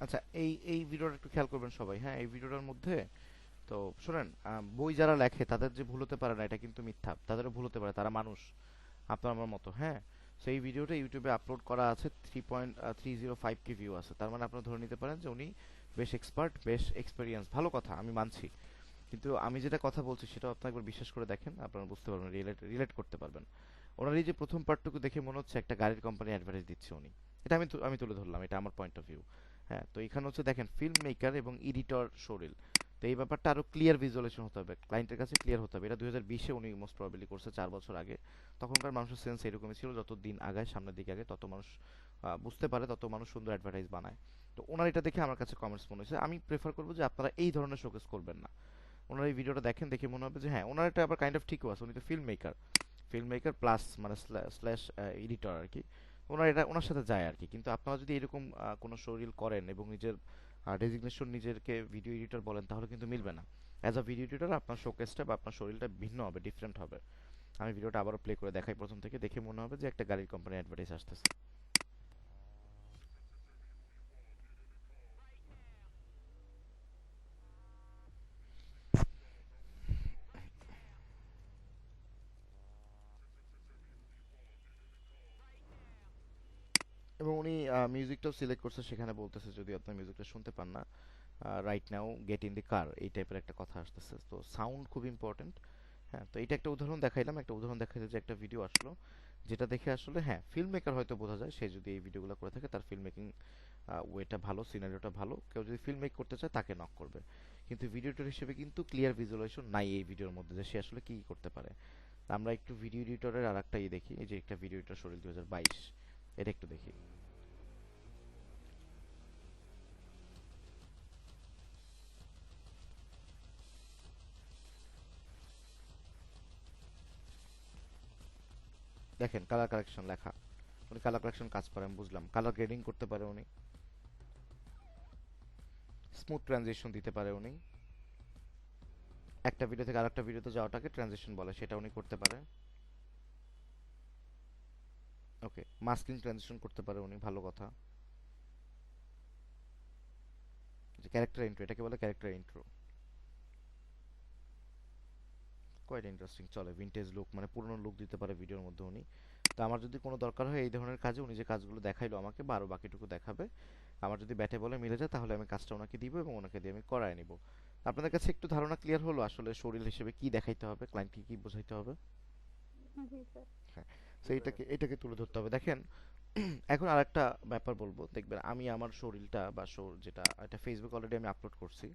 আচ্ছা, এই এই ভিডিওটা একটু খেয়াল করবেন সবাই। হ্যাঁ, এই ভিডিওটার মধ্যে, তো শোনেন, বই যারা লেখে তাদের যে ভুল হতে পারে না এটা কিন্তু মিথ্যা, তাদেরও ভুল হতে পারে, তারা মানুষ, আপনার আমার মতো। হ্যাঁ, সেই ভিডিওটা ইউটিউবে আপলোড করা আছে, 3.305 ভিউ আছে, তার মানে আপনারা ধরে নিতে পারেন যে উনি বেশ এক্সপার্ট, বেশ এক্সপেরিয়েন্স, ভালো কথা, আমি মানছি। কিন্তু আমি যেটা কথা বলছি সেটা আপনি একবার বিশ্বাস করে দেখেন, আপনারা বুঝতে পারবেন, রিলেট রিলেট করতে পারবেন। ওনার এই যে প্রথম পার্টটুকু দেখে মনে হচ্ছে একটা গাড়ির কোম্পানি অ্যাডভার্টাইজ দিচ্ছে উনি, এটা আমি তুলে ধরলাম, এটা আমার পয়েন্ট অফ ভিউ। হ্যাঁ, তো এখানে হচ্ছে দেখেন ফিল্ম মেকার এবং এডিটর শোরিল। তো এই ব্যাপারটা আরো ক্লিয়ার ভিজুয়ালাইজেশন হতে হবে, ক্লায়েন্টের কাছে ক্লিয়ার হতে হবে। এটা 2020-এ উনি মোস্ট প্রবাবলি করছে, 4 বছর আগে। তখনকার মানুষের সেন্স এরকমই ছিল, যত দিন আগায় সামনের দিকে আগে তত মানুষ বুঝতে পারে, তত মানুষ সুন্দর অ্যাডভার্টাইজ বানায়। তো ওনার এটা দেখে আমার কাছে কমেন্টস মনে হয়েছে। আমি প্রেফার করবো যে আপনারা এই ধরনের শোকেস করবেন না। ওনার এই ভিডিওটা দেখেন, দেখে মনে হবে যে হ্যাঁ, ওনার এটা আবার কাইন্ড অফ ঠিকও আছে, উনি তো film maker, film maker plus মানে স্ল্যাশ এডিটর আর কি। ওনার এটা ওনার সাথে যায় আর কি। কিন্তু আপনারা যদি এরকম কোনো শো রিল করেন এবং নিজের ডেজিগনেশন নিজেকে ভিডিও এডিটর বলেন, তাহলে কিন্তু মিলবে না। অ্যাজ আ ভিডিও এডিটর আপনার শোকেসটা বা আপনার শরীরটা ভিন্ন হবে, ডিফারেন্ট হবে। আমি ভিডিওটা আবারও প্লে করে দেখাই প্রথম থেকে, দেখে মনে হবে যে একটা গাড়ির কোম্পানি অ্যাডভার্টাইজ আসতেছে। এবং উনি মিউজিকটাও সিলেক্ট করছে, সেখানে বলতেছে যদি আপনার মিউজিকটা শুনতে পান না, right now get in the car, এই টাইপের একটা কথা আসতেছে। তো সাউন্ড খুব ইম্পর্টেন্ট। হ্যাঁ, তো এটা একটা উদাহরণ দেখাইলাম, একটা উদাহরণ দেখাইতে যে একটা ভিডিও আসলো, যেটা দেখে আসলে হ্যাঁ ফিল্ম মেকার হয়তো বোঝা যায়, সে যদি এই ভিডিওগুলো করে থাকে তার ফিল্ম মেকিং ওয়েটা ভালো, সিনারিওটা ভালো। কেউ যদি ফিল্ম মেক করতে চায় তাকে নক করবে। কিন্তু ভিডিওটার হিসেবে কিন্তু ক্লিয়ার ভিজুয়ালাইজেশন নাই এই ভিডিওর মধ্যে, যে সে আসলে কি করতে পারে। আমরা একটু ভিডিও এডিটরের আর একটা দেখি, এই যে একটা ভিডিও এডিটর শরীর 2022, এটা একটু দেখি। দেখেন কালার কারেকশন লেখা, উনি কালার কারেকশন কাজ পারে, আমি বুঝলাম। কালার গ্রেডিং করতে পারে উনি, স্মুথ ট্রানজিশন দিতে পারে উনি, একটা ভিডিও থেকে আরেকটা ভিডিওতে যাওয়াটাকে ট্রানজিশন বলে, সেটা উনি করতে পারে। ওকে, মাস্কিং ট্রানজিশন করতে পারে উনি, ভালো কথা। যে ক্যারেক্টার ইন্ট্রো, এটাকে বলে ক্যারেক্টার ইন্ট্রো, কোয়াইট ইন্টারেস্টিং। চলে ভিনটেজ লুক, মানে পুরনো লুক দিতে পারে ভিডিওর মধ্যে উনি। তো আমার যদি কোনো দরকার হয় এই ধরনের কাজে, উনি যে কাজগুলো দেখাইলো আমাকে বা আরও বাকিটুকু দেখাবে, আমার যদি ব্যাটে বলে মিলে যায়, তাহলে আমি কাজটা ওনাকে দিব এবং ওনাকে দিয়ে আমি করায় নিব। আপনাদের কাছে একটু ধারণা ক্লিয়ার হলো আসলে শরীর হিসেবে কি দেখাইতে হবে, ক্লায়েন্টকে কি বোঝাইতে হবে? জি স্যার। হ্যাঁ, তো এটাকে তুলে ধরতে হবে। দেখেন, এখন আরেকটা ব্যাপার বলবো, দেখবেন আমি আমার শরীরটা বা যেটা এটা ফেসবুক অলরেডি আমি আপলোড করছি,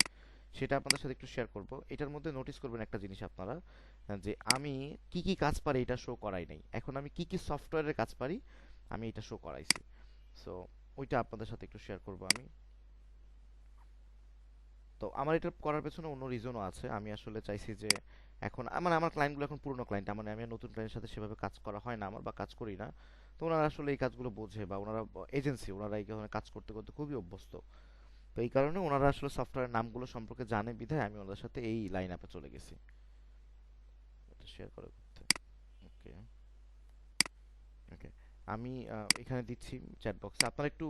সেটা আপনাদের সাথে একটু শেয়ার করব। এটার মধ্যে নোটিস করবেন একটা জিনিস আপনারা, যে আমি কি কি কাজ পারি এটা শো করাই নাই। এখন আমি কি কি সফটওয়্যারের কাজ পারি আমি এটা শো করাইছি। সো ওইটা আপনাদের সাথে একটু শেয়ার করব আমি। তো আমার এটা করার পেছনে অন্য রিজনও আছে। আমি আসলে চাইছি যে এখন আমার ক্লায়েন্টগুলো এখন পুরনো ক্লায়েন্ট, মানে আমি আর নতুন ক্লায়েন্টের সাথে সেভাবে কাজ করা হয় না আমার, বা কাজ করি না। তো ওনারা আসলে এই কাজগুলো বোঝে, বা ওনারা এজেন্সি, ওনারা এই ধরনের কাজ করতে করতে খুবই অভ্যস্ত। তো এই কারণে ওনারা আসলে সফটওয়্যারের নামগুলো সম্পর্কে জানে বিধায় আমি ওনাদের সাথে এই লাইন আপে চলে গেছি। এটা শেয়ার করে করতে। ওকে, ওকে, আমি এখানে দিচ্ছি চ্যাট বক্সে, আপনারা একটু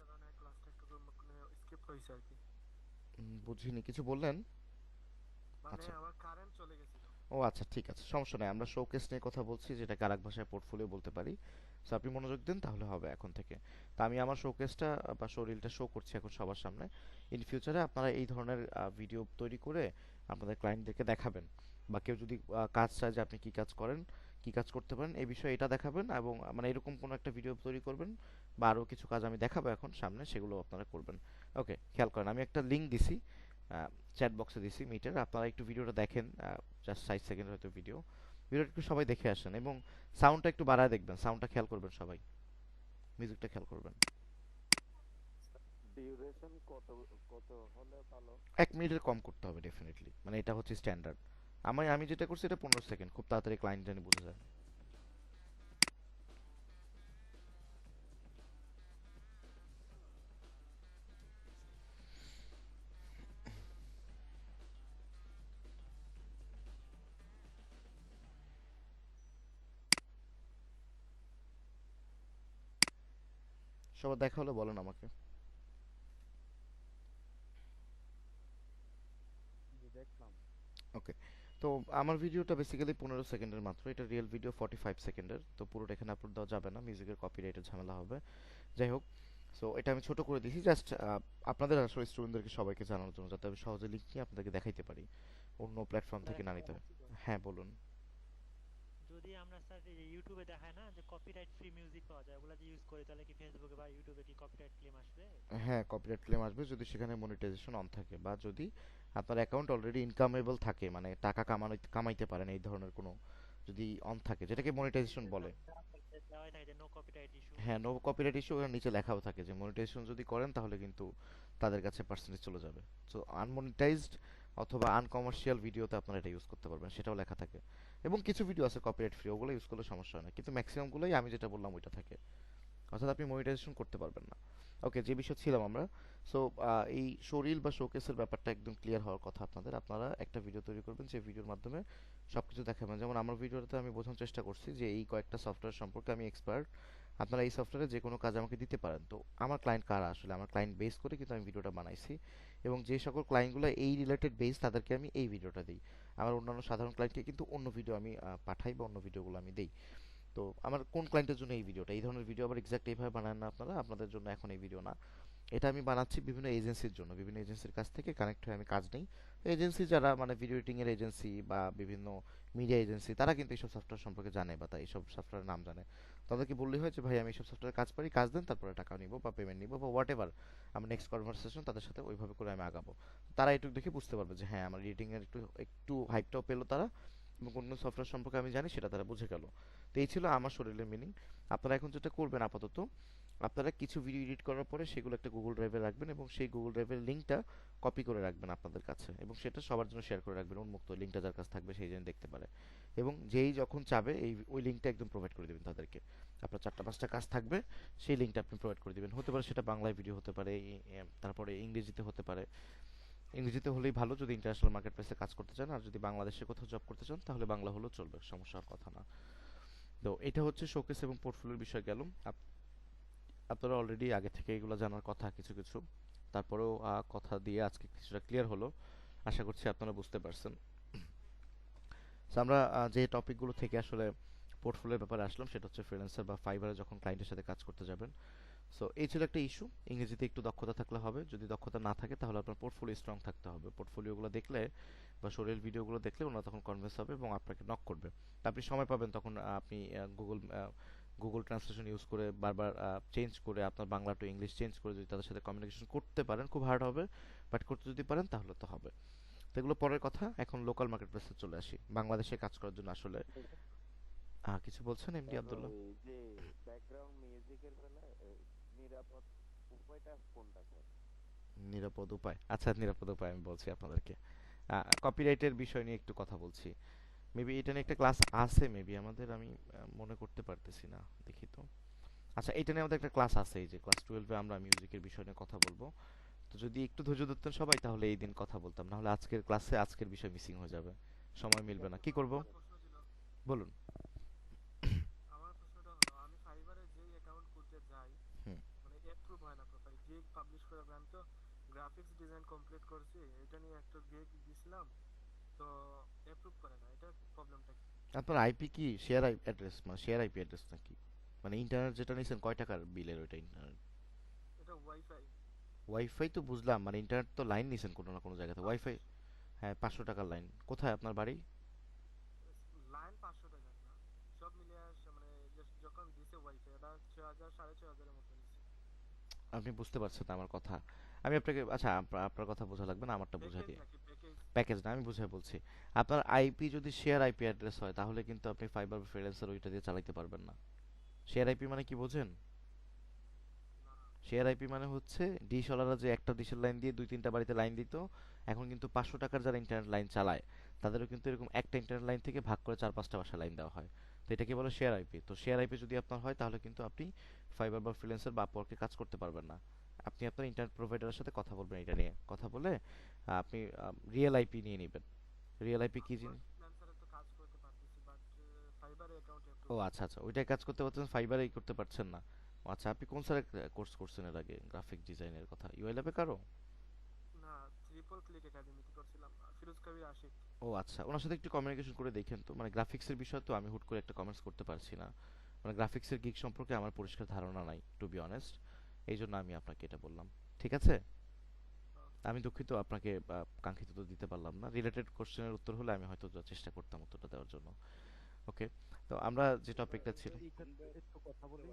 কারণে ক্লাসটা একটু স্কিপ হয়েছে আর কি। বুঝিনি কিছু বললেন। মানে আচ্ছা, আমার কারেন্ট চলে গেছিল। ও আচ্ছা, ঠিক আছে, সমস্যা নাই। আমরা শোকেস নিয়ে কথা বলছি, যেটাকে আরেক ভাষায় পোর্টফোলিও বলতে পারি। সো আপনি মনোযোগ দিন, তাহলে হবে এখন থেকে। তো আমি আমার শোকেসটা বা শোরিলটা শো করছি এখন সবার সামনে। ইন ফিউচারে আপনারা এই ধরনের ভিডিও তৈরি করে আপনাদের ক্লায়েন্টদেরকে দেখাবেন, বা কেউ যদি কাজ চায় যে আপনি কি কাজ করেন, কি কাজ করতে পারেন এই বিষয়ে এটা দেখাবেন, এবং মানে এরকম কোনো একটা ভিডিও তৈরি করবেন, বা আরও কিছু কাজ আমি দেখাবো এখন সামনে, সেগুলো আপনারা করবেন। ওকে, খেয়াল করেন আমি একটা লিঙ্ক দিছি, চ্যাট বক্সে দিছি মিটের, আপনারা একটু ভিডিওটা দেখেন, জাস্ট 60 সেকেন্ড হয়তো ভিডিও। ভিডিওটা একটু সবাই দেখে আসেন, এবং সাউন্ডটা একটু বাড়ায় দেখবেন, সাউন্ডটা খেয়াল করবেন সবাই, মিউজিকটা খেয়াল করবেন। ডিউরেশন কত কত হলে ভালো? 1 মিনিটের কম করতে হবে ডেফিনেটলি, মানে এটা হচ্ছে স্ট্যান্ডার্ড। আমি যেটা করছি এটা 15 সেকেন্ড, খুব তাড়াতাড়ি ক্লায়েন্ট জানি বুঝে যায়। সবার দেখা হলে বলেন আমাকে। জি দেখলাম। ওকে, তো আমার ভিডিওটা বেসিক্যালি 15 সেকেন্ডের মাত্র, এটা রিয়েল ভিডিও 45 সেকেন্ডের, তো পুরোটা এখানে আপলোড দেওয়া যাবে না, মিউজিকের কপিরাইটের ঝামেলা হবে। যাই হোক, সো এটা আমি ছোট করে দিয়েছি জাস্ট আপনাদের আসলে স্টুডেন্টদেরকে সবাইকে জানানোর জন্য, যাতে আমি সহজে লিঙ্ক নিয়ে আপনাদেরকে দেখাইতে পারি, অন্য প্ল্যাটফর্ম থেকে না নিতে হয়। হ্যাঁ বলুন। যদি আমরা স্যার এই যে ইউটিউবে দেখায় না যে কপিরাইট ফ্রি মিউজিক পাওয়া যায়, ওগুলা যে ইউজ করি, তাহলে কি ফেসবুকে বা ইউটিউবে কি কপিরাইট ক্লেম আসবে? হ্যাঁ, কপিরাইট ক্লেম আসবে যদি সেখানে মনিটাইজেশন অন থাকে, বা যদি আপনার অ্যাকাউন্ট অলরেডি ইনকামেবল থাকে, মানে টাকা কামাইতে পারেন এই ধরনের কোনো, যদি অন থাকে, যেটাকে মনিটাইজেশন বলে। দেওয়াই থাকে যে নো কপিরাইট ইস্যু। হ্যাঁ, নো কপিরাইট ইস্যু, ওখানে নিচে লেখাও থাকে যে মনিটাইজেশন যদি করেন তাহলে কিন্তু তাদের কাছে পার্সেন্টেজ চলে যাবে। সো আনমনিটাইজড অথবা আনকমার্শিয়াল ভিডিওতে আপনারা এটা ইউজ করতে পারবেন, সেটাও লেখা থাকে। এবং কিছু ভিডিও আছে কপিরাইট ফ্রি, ওগুলো ইউজ করলে সমস্যা হয় না, কিন্তু ম্যাক্সিমামগুলোই আমি যেটা বললাম ওইটা থাকে, অর্থাৎ আপনি মনিটাইজেশন করতে পারবেন না। ওকে, যে বিষয় ছিলাম আমরা, সো এই শোরিল বা শোকেসের ব্যাপারটা একদম ক্লিয়ার হওয়ার কথা আপনাদের। আপনারা একটা ভিডিও তৈরি করবেন, যে ভিডিওর মাধ্যমে সব কিছু দেখাবেন। যেমন আমার ভিডিওতে আমি বোঝানোর চেষ্টা করছি যে এই কয়েকটা সফটওয়্যার সম্পর্কে আমি এক্সপার্ট, আপনারা এই সফটওয়্যারে যে কোনো কাজ আমাকে দিতে পারেন। তো আমার ক্লায়েন্ট কারা, আসলে আমার ক্লায়েন্ট বেস করে কিন্তু আমি ভিডিওটা বানাইছি, এবং যে সকল ক্লায়েন্টগুলো এই রিলেটেড বেস তাদেরকে আমি এই ভিডিওটা দিই। আমার অন্যান্য সাধারণ ক্লায়েন্টকে কিন্তু অন্য ভিডিও আমি পাঠাই, বা অন্য ভিডিওগুলো আমি দিই। তো আমার কোন ক্লায়েন্টের জন্য এই ভিডিওটা, এই ধরনের ভিডিও আবার এক্স্যাক্ট এইভাবে বানান না আপনারা, আপনাদের জন্য এখন এই ভিডিও না। এটা আমি বানাচ্ছি বিভিন্ন এজেন্সির জন্য, বিভিন্ন এজেন্সির কাছ থেকে কানেক্ট হয়ে আমি কাজ নেই। এজেন্সি যারা মানে ভিডিও এডিটিং এর এজেন্সি বা বিভিন্ন মিডিয়া এজেন্সি, তারা কিন্তু এইসব সফটওয়্যার সম্পর্কে জানে, বা তাই এইসব সফটওয়্যারের নাম জানে। তাদেরকে বললেই হয় যে ভাই আমি এইসব সফটওয়্যার কাজ পারি, কাজ দেন, তারপরে টাকা নিব বা পেমেন্ট নিব বা হোয়াট এভার, আমার নেক্সট কনভারসেশন তাদের সাথে ওইভাবে করে আমি আগাবো। তারা এটুকু দেখে বুঝতে পারবে যে হ্যাঁ আমার এডিটিং এর একটু একটু হাইপটাও পেলো তারা, এবং অন্য সফটওয়্যার সম্পর্কে আমি জানি সেটা তারা বুঝে গেল। তো এই ছিল আমার শরীরের মিনিং। আপনারা এখন যেটা করবেন আপাতত, আপনারা কিছু ভিডিও এডিট করার পরে সেগুলো একটা গুগল ড্রাইভে রাখবেন, এবং সেই গুগল ড্রাইভের লিঙ্কটা কপি করে রাখবেন আপনাদের কাছে, এবং সেটা সবার জন্য শেয়ার করে রাখবেন উন্মুক্ত, লিঙ্কটা যার কাছে থাকবে সেই যেন দেখতে পারে। এবং যেই যখন চাবে ওই লিঙ্কটা একদম প্রোভাইড করে দেবেন তাদেরকে। আপনার 4টা 5টা কাজ থাকবে, সেই লিঙ্কটা আপনি প্রোভাইড করে দিবেন। হতে পারে সেটা বাংলায় ভিডিও হতে পারে, তারপরে ইংরেজিতে হতে পারে। ইংরেজিতে হলেই ভালো যদি ইন্টারন্যাশনাল মার্কেট প্লেসে কাজ করতে চান, আর যদি বাংলাদেশে কোথাও জব করতে চান তাহলে বাংলা হলেও চলবে, সমস্যার কথা না। তো এটা হচ্ছে শোকেস এবং পোর্টফোলিওর বিষয় গেল। আপনারা অলরেডি আগে থেকে এগুলো জানার কথা কিছু কিছু, তারপরেও কথা দিয়ে আজকে কিছুটা ক্লিয়ার হলো। আশা করছি আপনারা বুঝতে পারছেন। So, আমরা যে টপিকগুলো থেকে আসলে পোর্টফোলিওর ব্যাপারে আসলাম, সেটা হচ্ছে ফ্রিল্যান্সার বা ফাইবারে যখন ক্লায়েন্টের সাথে কাজ করতে যাবেন। সো এই ছিল একটা ইস্যু। ইংরেজিতে একটু দক্ষতা থাকলে হবে, যদি দক্ষতা না থাকে তাহলে আপনার পোর্টফোলিও স্ট্রং থাকতে হবে। পোর্টফোলিওগুলো দেখলে বা শরীর ভিডিওগুলো দেখলে ওনারা তখন কনভিন্স হবে এবং আপনাকে নক করবে। তা আপনি সময় পাবেন তখন, আপনি গুগল ট্রান্সলেশন ইউজ করে বারবার চেঞ্জ করে আপনার বাংলা টু ইংলিশ চেঞ্জ করে যদি তাদের সাথে কমিউনিকেশন করতে পারেন, খুব হার্ড হবে, বাট করতে যদি পারেন তাহলে তো হবে। তো এগুলো পরের কথা, এখন লোকাল মার্কেট প্লেসে চলে আসি, বাংলাদেশে কাজ করার জন্য আসলে কিছু বলছেন এমডি তারপর আব্দুল্লাহ? ওই যে ব্যাকগ্রাউন্ড মিউজিকের বেলায় নিরাপদ উপায়টা কোনটা স্যার? নিরাপদ উপায়, আচ্ছা নিরাপদ উপায় আমি বলছি আপনাদেরকে। কপিরাইটের বিষয় নিয়ে একটু কথা বলছি। মেবি এটা নিয়ে একটা ক্লাস আছে মেবি আমাদের, আমি মনে করতে পারতেছি না, দেখি তো। আচ্ছা, এটা নিয়ে আমাদের একটা ক্লাস আছে, এই যে ক্লাস 12-এ আমরা মিউজিকের বিষয় নিয়ে কথা বলবো। তো যদি একটু ধৈর্য ধরতেন সবাই তাহলে এই দিন কথা বলতাম, না হলে আজকের ক্লাসে আজকের বিষয় মিসিং হয়ে যাবে, সময় মিলবে না, কি করব আমার প্রশ্ন ছিল, বলুন। আমার প্রশ্নটা হলো আমি ফাইবারে যেই অ্যাকাউন্ট করতে যাই, হুম। মানে অ্যাপ্রুভ হয় না প্রোফাইল, গিগ পাবলিশ করে আমি তো গ্রাফিক্স ডিজাইন কমপ্লিট করছি, এটা নিয়ে একটা গিগ দিছিলাম, তো অ্যাপ্রুভ করে না, এটা প্রবলেমটা কি? আপনার আইপি কি শেয়ার অ্যাড্রেস, মানে শেয়ার আইপি অ্যাড্রেস নাকি, মানে ইন্টারনেট যেটা নিছেন কয় টাকার বিলের ওইটা ইন্টারনেট? এটা ওয়াইফাই। ওয়াইফাই তো বুঝলাম, মানে ইন্টারনেট তো লাইন নিছেন কোনো না কোনো জায়গাতে, ওয়াইফাই। হ্যাঁ, 500 টাকার লাইন। কোথায় আপনার বাড়ি? লাইন 500 টাকা না, সব মিলিয়ে মানে যখন দিছে ওয়াইফাই এটা 6000 6500 এর মতো নিছে। আপনি বুঝতে পারছেন না আমার কথা? আমি আপনাকে, আচ্ছা আপনার কথা বোঝা লাগবে না, আমারটা বুঝাই প্যাকেজ দিই। নাকি প্যাকেজ? প্যাকেজ না, আমি বুঝাই বলছি। আপনার আইপি যদি শেয়ার আইপি অ্যাড্রেস হয় তাহলে কিন্তু আপনি ফাইবার ফ্রিল্যান্সার ওইটা দিয়ে চালাতে পারবেন না। শেয়ার আইপি মানে কি বোঝেন? না। শেয়ার আইপি মানে হচ্ছে ডিশওয়ালারা যে একটা ডিশের লাইন দিয়ে 2-3টা বাড়িতে লাইন দিত, এখন কিন্তু 500 টাকার যারা ইন্টারনেট লাইন চালায় তাদেরও কিন্তু এরকম একটা ইন্টারনেট লাইন থেকে ভাগ করে 4-5টা বাসা লাইন দেওয়া হয়। তো এটাকে বলে শেয়ার আইপি। তো শেয়ার আইপি যদি আপনার হয় তাহলে কিন্তু আপনি ফাইবার বা ফ্রিল্যান্সার বা আপওয়ার্কে কাজ করতে পারবেন না। আপনি আপনার ইন্টারনেট প্রোভাইডারের সাথে কথা বলবেন, এটা নিয়ে কথা বলে আপনি রিয়েল আইপি নিয়ে নেবেন। রিয়েল আইপি কি আপওয়ার্ক জিনিস? ফ্রিল্যান্সারে তো কাজ করতে পারতেছি, বাট ফাইবারে অ্যাকাউন্ট ও অ্যাপ্রুভ হয় আচ্ছা না। আচ্ছা, ওইটাই কাজ করতে পারছেন, ফাইবারেই করতে পারছেন না। ও আচ্ছা, আপনি কোন স্যারের কোর্স করছেন এর আগে গ্রাফিক ডিজাইনের কথা, ইউআই ল্যাবে কারো? না, ট্রিপল ক্লিক একাডেমিতে করছিলাম, ফিরোজ কবির আশিক। ও আচ্ছা, ওনার সাথে একটু কমিউনিকেশন করে দেখেন তো, মানে গ্রাফিক্সের বিষয় তো আমি হুট করে একটা কমেন্টস করতে পারছি না, মানে গ্রাফিক্সের গিগ সম্পর্কে আমার পরিষ্কার ধারণা নাই টু বি অনেস্ট, এই জন্য আমি আপনাকে এটা বললাম। ঠিক আছে, আমি দুঃখিত, আপনাকে কাঙ্ক্ষিত তো দিতে পারলাম না, রিলেটেড কোশ্চেনের উত্তর হলে আমি হয়তো চেষ্টা করতাম উত্তরটা দেওয়ার জন্য। ওকে, তো আমরা যে টপিকটা ছিল, এই ক্ষেত্রে একটু কথা বলি।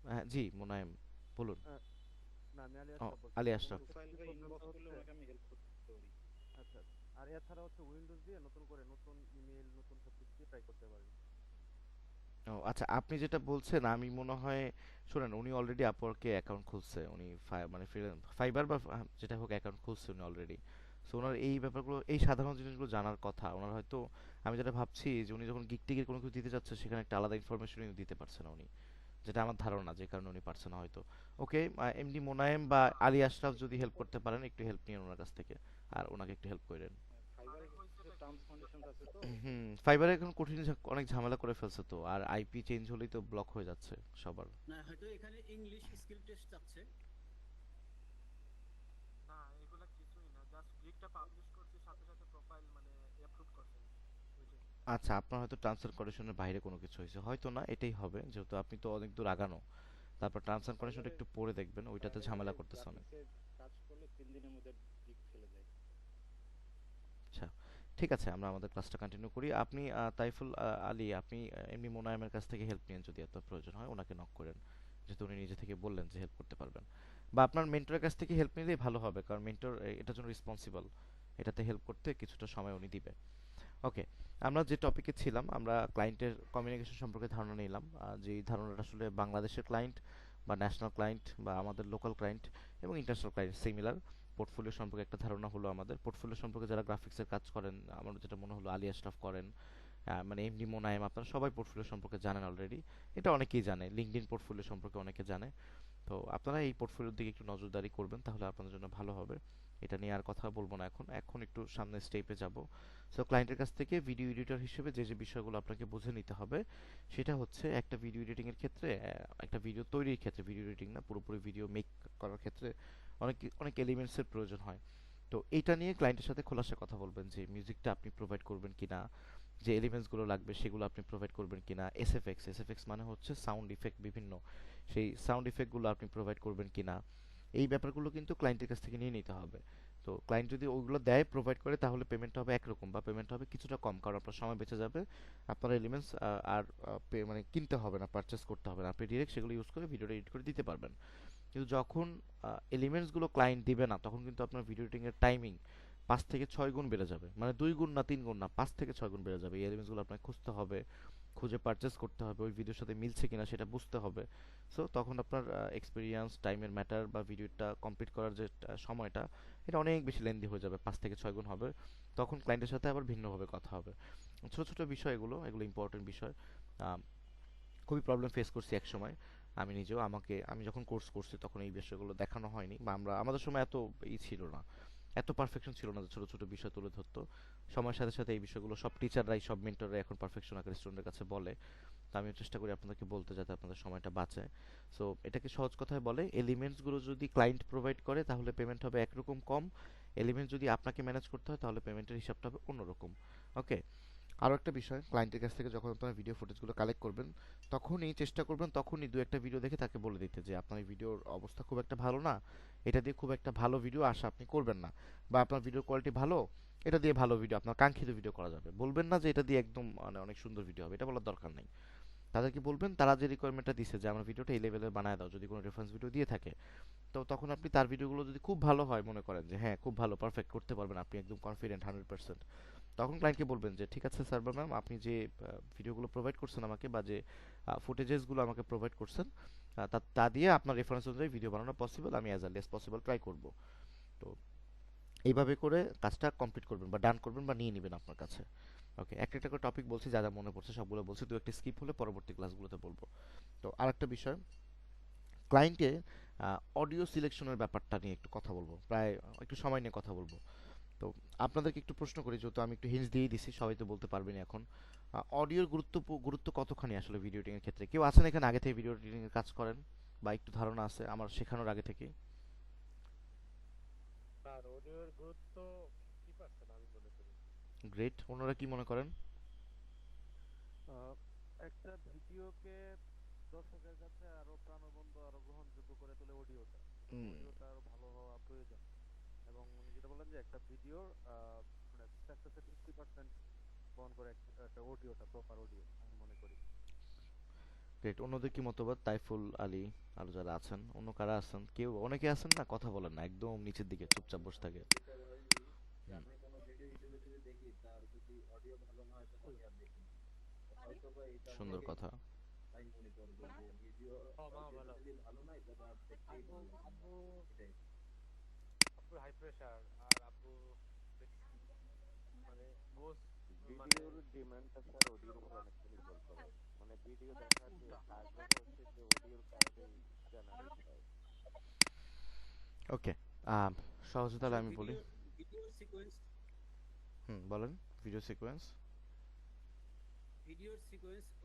হ্যাঁ জি মোনায়েম বলুন। আহ, না আমি আলী ও আশরাফ বলছি। আলী আমার আশরাফ। ক্ষেত্রে কি প্রবলেমটা হচ্ছে, আচ্ছা আচ্ছা। আর এছাড়া হচ্ছে উইন্ডোজ দিয়ে নতুন করে নতুন ইমেল নতুন সবকিছু দিয়ে ট্রাই করতে পারি। ও আচ্ছা, আপনি যেটা বলছেন আমি মনে হয়, শুনেন উনি অলরেডি আপওয়ার্কে অ্যাকাউন্ট খুলছে, উনি মানে ফাইবার বা যেটা হোক অ্যাকাউন্ট খুলছে উনি অলরেডি। সো ওনার এই ব্যাপারগুলো, এই সাধারণ জিনিসগুলো জানার কথা ওনার হয়তো। আমি যেটা ভাবছি যে উনি যখন গিগ টিগের কোনো কিছু দিতে যাচ্ছে সেখানে একটা আলাদা ইনফরমেশন উনি দিতে পারছে না উনি, যেটা আমার ধারণা, যে কারণে উনি পারছে না হয়তো। ওকে, এমডি মোনায়েম বা আলী আশরাফ যদি হেল্প করতে পারেন একটু হেল্প নিন ওনার কাছ থেকে, আর ওনাকে একটু হেল্প করেন। ফাইবারে এখন কঠিন অনেক ঝামেলা করে ফেলছে তো, আর আইপি চেঞ্জ হলেই তো ব্লক হয়ে যাচ্ছে সবার। না এগুলা কিছুই না, জাস্ট গিগটা পাবলিশ করছি, সাথে সাথে প্রোফাইল মানে অ্যাপ্রুভ করছে ওইটাই। আচ্ছা, আপনার হয়তো টার্মস এন্ড কন্ডিশনের বাইরে কোনো কিছু হয়েছে, হয়তো না এটাই হবে, যেহেতু আপনি তো অনেক দূর আগানো। তারপর টার্মস এন্ড কন্ডিশনটা একটু পড়ে দেখবেন, ওইটাতে ঝামেলা করতেছে অনেক। আচ্ছা, ঠিক আছে, আমরা আমাদের ক্লাসটা কন্টিনিউ করি। আপনি তাইফুল আলী, আপনি এমনি মোনায়েমের কাছ থেকে হেল্প নিন যদি আপনার প্রয়োজন হয়, ওনাকে নক করেন, যেহেতু উনি নিজে থেকে বললেন যে হেল্প করতে পারবেন। বা আপনার মেন্টরের কাছ থেকে হেল্প নিলেই ভালো হবে, কারণ মেন্টর এটার জন্য রেসপন্সিবল, এটাতে হেল্প করতে কিছুটা সময় উনি দিবে। ওকে, আমরা যে টপিকে ছিলাম, আমরা ক্লায়েন্টের কমিউনিকেশন সম্পর্কে ধারণা নিলাম, যে এই ধারণাটা আসলে বাংলাদেশের ক্লায়েন্ট বা ন্যাশনাল ক্লায়েন্ট বা আমাদের লোকাল ক্লায়েন্ট এবং ইন্টারন্যাশনাল ক্লায়েন্ট সিমিলার। পোর্টফোলিও সম্পর্কে একটা ধারণা হলো আমাদের, পোর্টফোলিও সম্পর্কে যারা গ্রাফিক্সের কাজ করেন, আমার যেটা মনে হলো আলী আশরাফ করেন, মানে এমডি মোনায়েম, আপনারা সবাই পোর্টফোলিও সম্পর্কে জানেন অলরেডি। এটা অনেকেই জানে, লিঙ্কডইন পোর্টফোলিও সম্পর্কে অনেকে জানে। তো আপনারা এই পোর্টফোলিওর দিকে একটু নজরদারি করবেন, তাহলে আপনাদের জন্য ভালো হবে। এটা নিয়ে আর কথা বলবো না, এখন এখন একটু সামনের স্টেপে যাব। সো ক্লায়েন্টের কাছ থেকে ভিডিও এডিটর হিসেবে যে যে বিষয়গুলো আপনাকে বুঝে নিতে হবে, সেটা হচ্ছে একটা ভিডিও এডিটিং এর ক্ষেত্রে, একটা ভিডিও তৈরির ক্ষেত্রে, ভিডিও এডিটিং না, পুরোপুরি ভিডিও মেক করার ক্ষেত্রে অনেক অনেক এলিমেন্টস এর প্রয়োজন হয়। তো এইটা নিয়ে ক্লায়েন্টের সাথে খোলাসা কথা বলবেন, যে মিউজিকটা আপনি প্রোভাইড করবেন কিনা, যে এলিমেন্টস গুলো লাগবে সেগুলো আপনি প্রোভাইড করবেন কিনা, এসএফএক্স, এসএফএক্স মানে হচ্ছে সাউন্ড ইফেক্ট বিভিন্ন, সেই সাউন্ড ইফেক্ট গুলো আপনি প্রোভাইড করবেন কিনা, এই ব্যাপারগুলো কিন্তু ক্লায়েন্টের কাছ থেকে নিয়ে নিতে হবে। তো ক্লায়েন্ট যদি ওইগুলো দেয়, প্রোভাইড করে, তাহলে পেমেন্ট হবে একরকম, বা পেমেন্ট হবে কিছুটা কম, কারণ আপনার সময় বেঁচে যাবে। আপনার এলিমেন্টস আর মানে কিনতে হবে না, পারচেস করতে হবে না, আপনি ডিরেক্ট সেগুলো ইউজ করে ভিডিওটা এডিট করে দিতে পারবেন। কিন্তু যখন এলিমেন্টস গুলো ক্লায়েন্ট দিবে না, তখন কিন্তু আপনার ভিডিও এডিটিং এর টাইমিং 5 থেকে 6 গুণ বেড়ে যাবে, মানে 2 গুণ না 3 গুণ না, 5 থেকে 6 গুণ বেড়ে যাবে। এই এলিমেন্টস গুলো আপনাকে খুঁজতে হবে, খুঁজে পারচেস করতে হবে, ওই ভিডিওর সাথে মিলছে কিনা সেটা বুঝতে হবে। সো তখন আপনার এক্সপিরিয়েন্স, টাইমের ম্যাটার, বা ভিডিওটা কমপ্লিট করার যে সময়টা, এটা অনেক বেশি লেন্দি হয়ে যাবে, 5 থেকে 6 গুণ হবে। তখন ক্লায়েন্টের সাথে আবার ভিন্নভাবে কথা হবে। ছোট ছোট বিষয় এগুলো, এগুলো ইম্পর্টেন্ট বিষয়। আম, খুবই প্রবলেম ফেস করছি এক সময়, আমি নিজেও। আমি যখন কোর্স করছি তখন এই বিষয়গুলো দেখানো হয়নি, বা আমাদের সময় এত ছিল না, এত পারফেকশন ছিল না যে ছোট ছোট বিষয় তুলে ধরতো। সময়ের সাথে সাথে এই বিষয়গুলো সব টিচাররাই, সব মেন্টররাই এখন পারফেকশন আকারে স্টুডেন্টের কাছে বলে। তো আমিও চেষ্টা করি আপনাদেরকে বলতে, যাতে আপনাদের সময়টা বাঁচে। সো এটাকে সহজ কথায় বলে, এলিমেন্টস গুলো যদি ক্লায়েন্ট প্রোভাইড করে তাহলে পেমেন্ট হবে একরকম কম, এলিমেন্ট যদি আপনাকে ম্যানেজ করতে হয় তাহলে পেমেন্টের হিসাবটা হবে অন্যরকম। ওকে, আরও একটা বিষয়, ক্লায়েন্টের কাছ থেকে যখন আপনারা ভিডিও ফুটেজগুলো কালেক্ট করবেন, তখনই চেষ্টা করবেন, তখনই দু একটা ভিডিও দেখে তাকে বলে দিতে যে আপনার এই ভিডিওর অবস্থা খুব একটা ভালো না, এটা দিয়ে খুব একটা ভালো ভিডিও আশা আপনি করবেন না, বা আপনার ভিডিওর কোয়ালিটি ভালো, এটা দিয়ে ভালো ভিডিও, আপনার কাঙ্ক্ষিত ভিডিও করা যাবে। বলবেন না যে এটা দিয়ে একদম মানে অনেক সুন্দর ভিডিও হবে, এটা বলার দরকার নেই। তাদেরকে বলবেন, তারা যে রিকোয়ারমেন্টটা দিছে যে আমার ভিডিওটা এই লেভেলের বানায় দাও, যদি কোনো রেফারেন্স ভিডিও দিয়ে থাকে, তো তখন আপনি তার ভিডিওগুলো যদি খুব ভালো হয়, মনে করেন যে হ্যাঁ খুব ভালো, পারফেক্ট করতে পারবেন, আপনি একদম কনফিডেন্ট 100%, তখন ক্লায়েন্টকে বলবেন যে ঠিক আছে স্যার বা ম্যাম, আপনি যে ভিডিওগুলো প্রোভাইড করছেন আমাকে, বা যে ফুটেজেসগুলো আমাকে প্রোভাইড করছেন, তা দিয়ে আপনার রেফারেন্স অনুযায়ী ভিডিও বানানো পসিবল, আমি as early as possible try করব। তো এইভাবে করে কাজটা কমপ্লিট করবেন বা ডান করবেন বা নিয়ে নেবেন আপনার কাছে। ওকে, একটা একটা করে টপিক বলছি, যা যা মনে পড়ছে সবগুলো বলছি, দু একটা স্কিপ হলে পরবর্তী ক্লাসগুলোতে বলবো। তো আরেকটা বিষয়, ক্লায়েন্টে অডিও সিলেকশনের ব্যাপারটা নিয়ে একটু কথা বলবো, প্রায় একটু সময় নিয়ে কথা বলবো। তো আপনাদেরকে একটু প্রশ্ন করি, যেহেতু আমি একটু হিন্টস দিয়েই দিছি, সবাই তো বলতে পারবেন এখন। অডিওর গুরুত্ব কতখানি আসলে ভিডিও এডিটিং এর ক্ষেত্রে? কেউ আছেন এখানে আগে থেকে ভিডিও এডিটিং এর কাজ করেন, বা একটু ধারণা আছে আমার শেখানোর আগে থেকে? আর অডিওর গুরুত্ব 50% আমি মনে করি। গ্রেট, ওনারা কি মনে করেন? আহ, একটা ভিডিওকে দর্শকের কাছে আরো প্রাণবন্ত আরো গ্রহণযোগ্য করে তোলে অডিওটা। হুম, অডিওটা আরো ভালো হওয়া প্রয়োজন। এবং উনি যেটা বললেন যে একটা ভিডিওর মানে সাকসেসের 50% বহন করে একটা অডিওটা, প্রপার অডিও আমি মনে করি। গ্রেট। অন্যদের কি মতবাদ? তাইফুল আলী আরো যারা আছেন, অন্য কারা আছেন? কেউ, অনেকে আছেন না কথা বলেন না, একদম নিচের দিকে চুপচাপ বসে থাকে। যেটা হয় যে হুম, আমি কোনো ভিডিও ইউটিউবে যদি দেখি, তার যদি অডিও ভালো না হয় তাহলে আমি আর দেখি না। তো হয়তো বা এটা সুন্দর আমাকে কথা। তাই মনে করবে যে ভিডিও মা অডিও ভালো। যদি ভালো নয় তাহলে আর দেখতেই আব্বু ভালো লাগে না। আব্বু এটাই। আব্বুর হাই প্রেশার, আর আব্বু মানে গোস মানে ভিডিওর ডিমান্ডটা স্যার অডিওর উপর অনেকটা নির্ভর করে। মানে ভিডিও দেখার যে আগ্রহ হচ্ছে অডিওর কারণেই জেনারেট হয়। ওকে, সহজে তাহলে আসলে আমি বলি। ভিডিওর সিকোয়েন্স বলেন। Video sequence.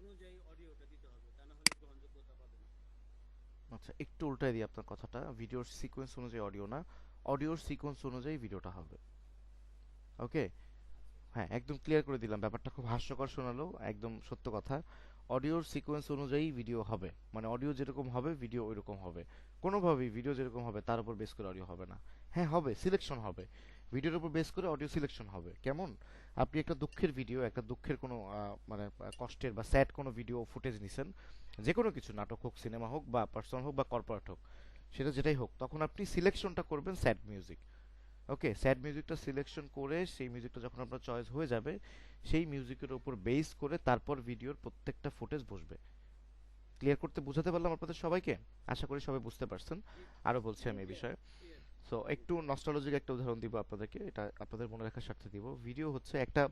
অনুযায়ী অডিওটা দিতে হবে, তা না হলে গ্রহণযোগ্যতা পাবে না। আচ্ছা, একটু উল্টাই দিই আপনার কথাটা। ভিডিওর সিকোয়েন্স অনুযায়ী অডিও না, অডিওর সিকোয়েন্স অনুযায়ী ভিডিওটা হবে। ওকে, হ্যাঁ, একদম ক্লিয়ার করে দিলাম। ব্যাপারটা খুব হাস্যকর শোনালো, একদম সত্য কথা। অডিওর সিকোয়েন্স অনুযায়ী ভিডিও হবে, মানে অডিও যেরকম হবে ভিডিও ওইরকম হবে। কোনোভাবেই ভিডিও যেরকম হবে তার উপর বেস করে অডিও হবে না। হ্যাঁ হবে, সিলেকশন হবে, ভিডিওর উপর বেস করে অডিও সিলেকশন হবে। কেমন? আপনি একটা দুঃখের ভিডিও, একটা দুঃখের কোনো মানে কষ্টের বা স্যাড কোনো ভিডিও ফুটেজ নিছেন, যে কোনো কিছু, নাটক হোক, সিনেমা হোক, বা পার্সোনাল হোক, বা কর্পোরেট হোক, সেটা যেটাই হোক, তখন আপনি সিলেকশনটা করবেন স্যাড মিউজিক। ওকে, স্যাড মিউজিকটা সিলেকশন করে সেই মিউজিকটা যখন আপনার চয়েস হয়ে যাবে, সেই মিউজিকের উপর বেস করে তারপর ভিডিওর প্রত্যেকটা ফুটেজ বসবে। ক্লিয়ার করতে বোঝাতে পারলাম আপনাদের সবাইকে? আশা করি সবাই বুঝতে পারছেন। আরো বলছি আমি এই বিষয়ে। সো একটু নস্টালজিক একটা উদাহরণ দিব আপনাদেরকে, এটা আপনাদের মনে রাখার স্বার্থে দিব। ভিডিও হচ্ছে একটা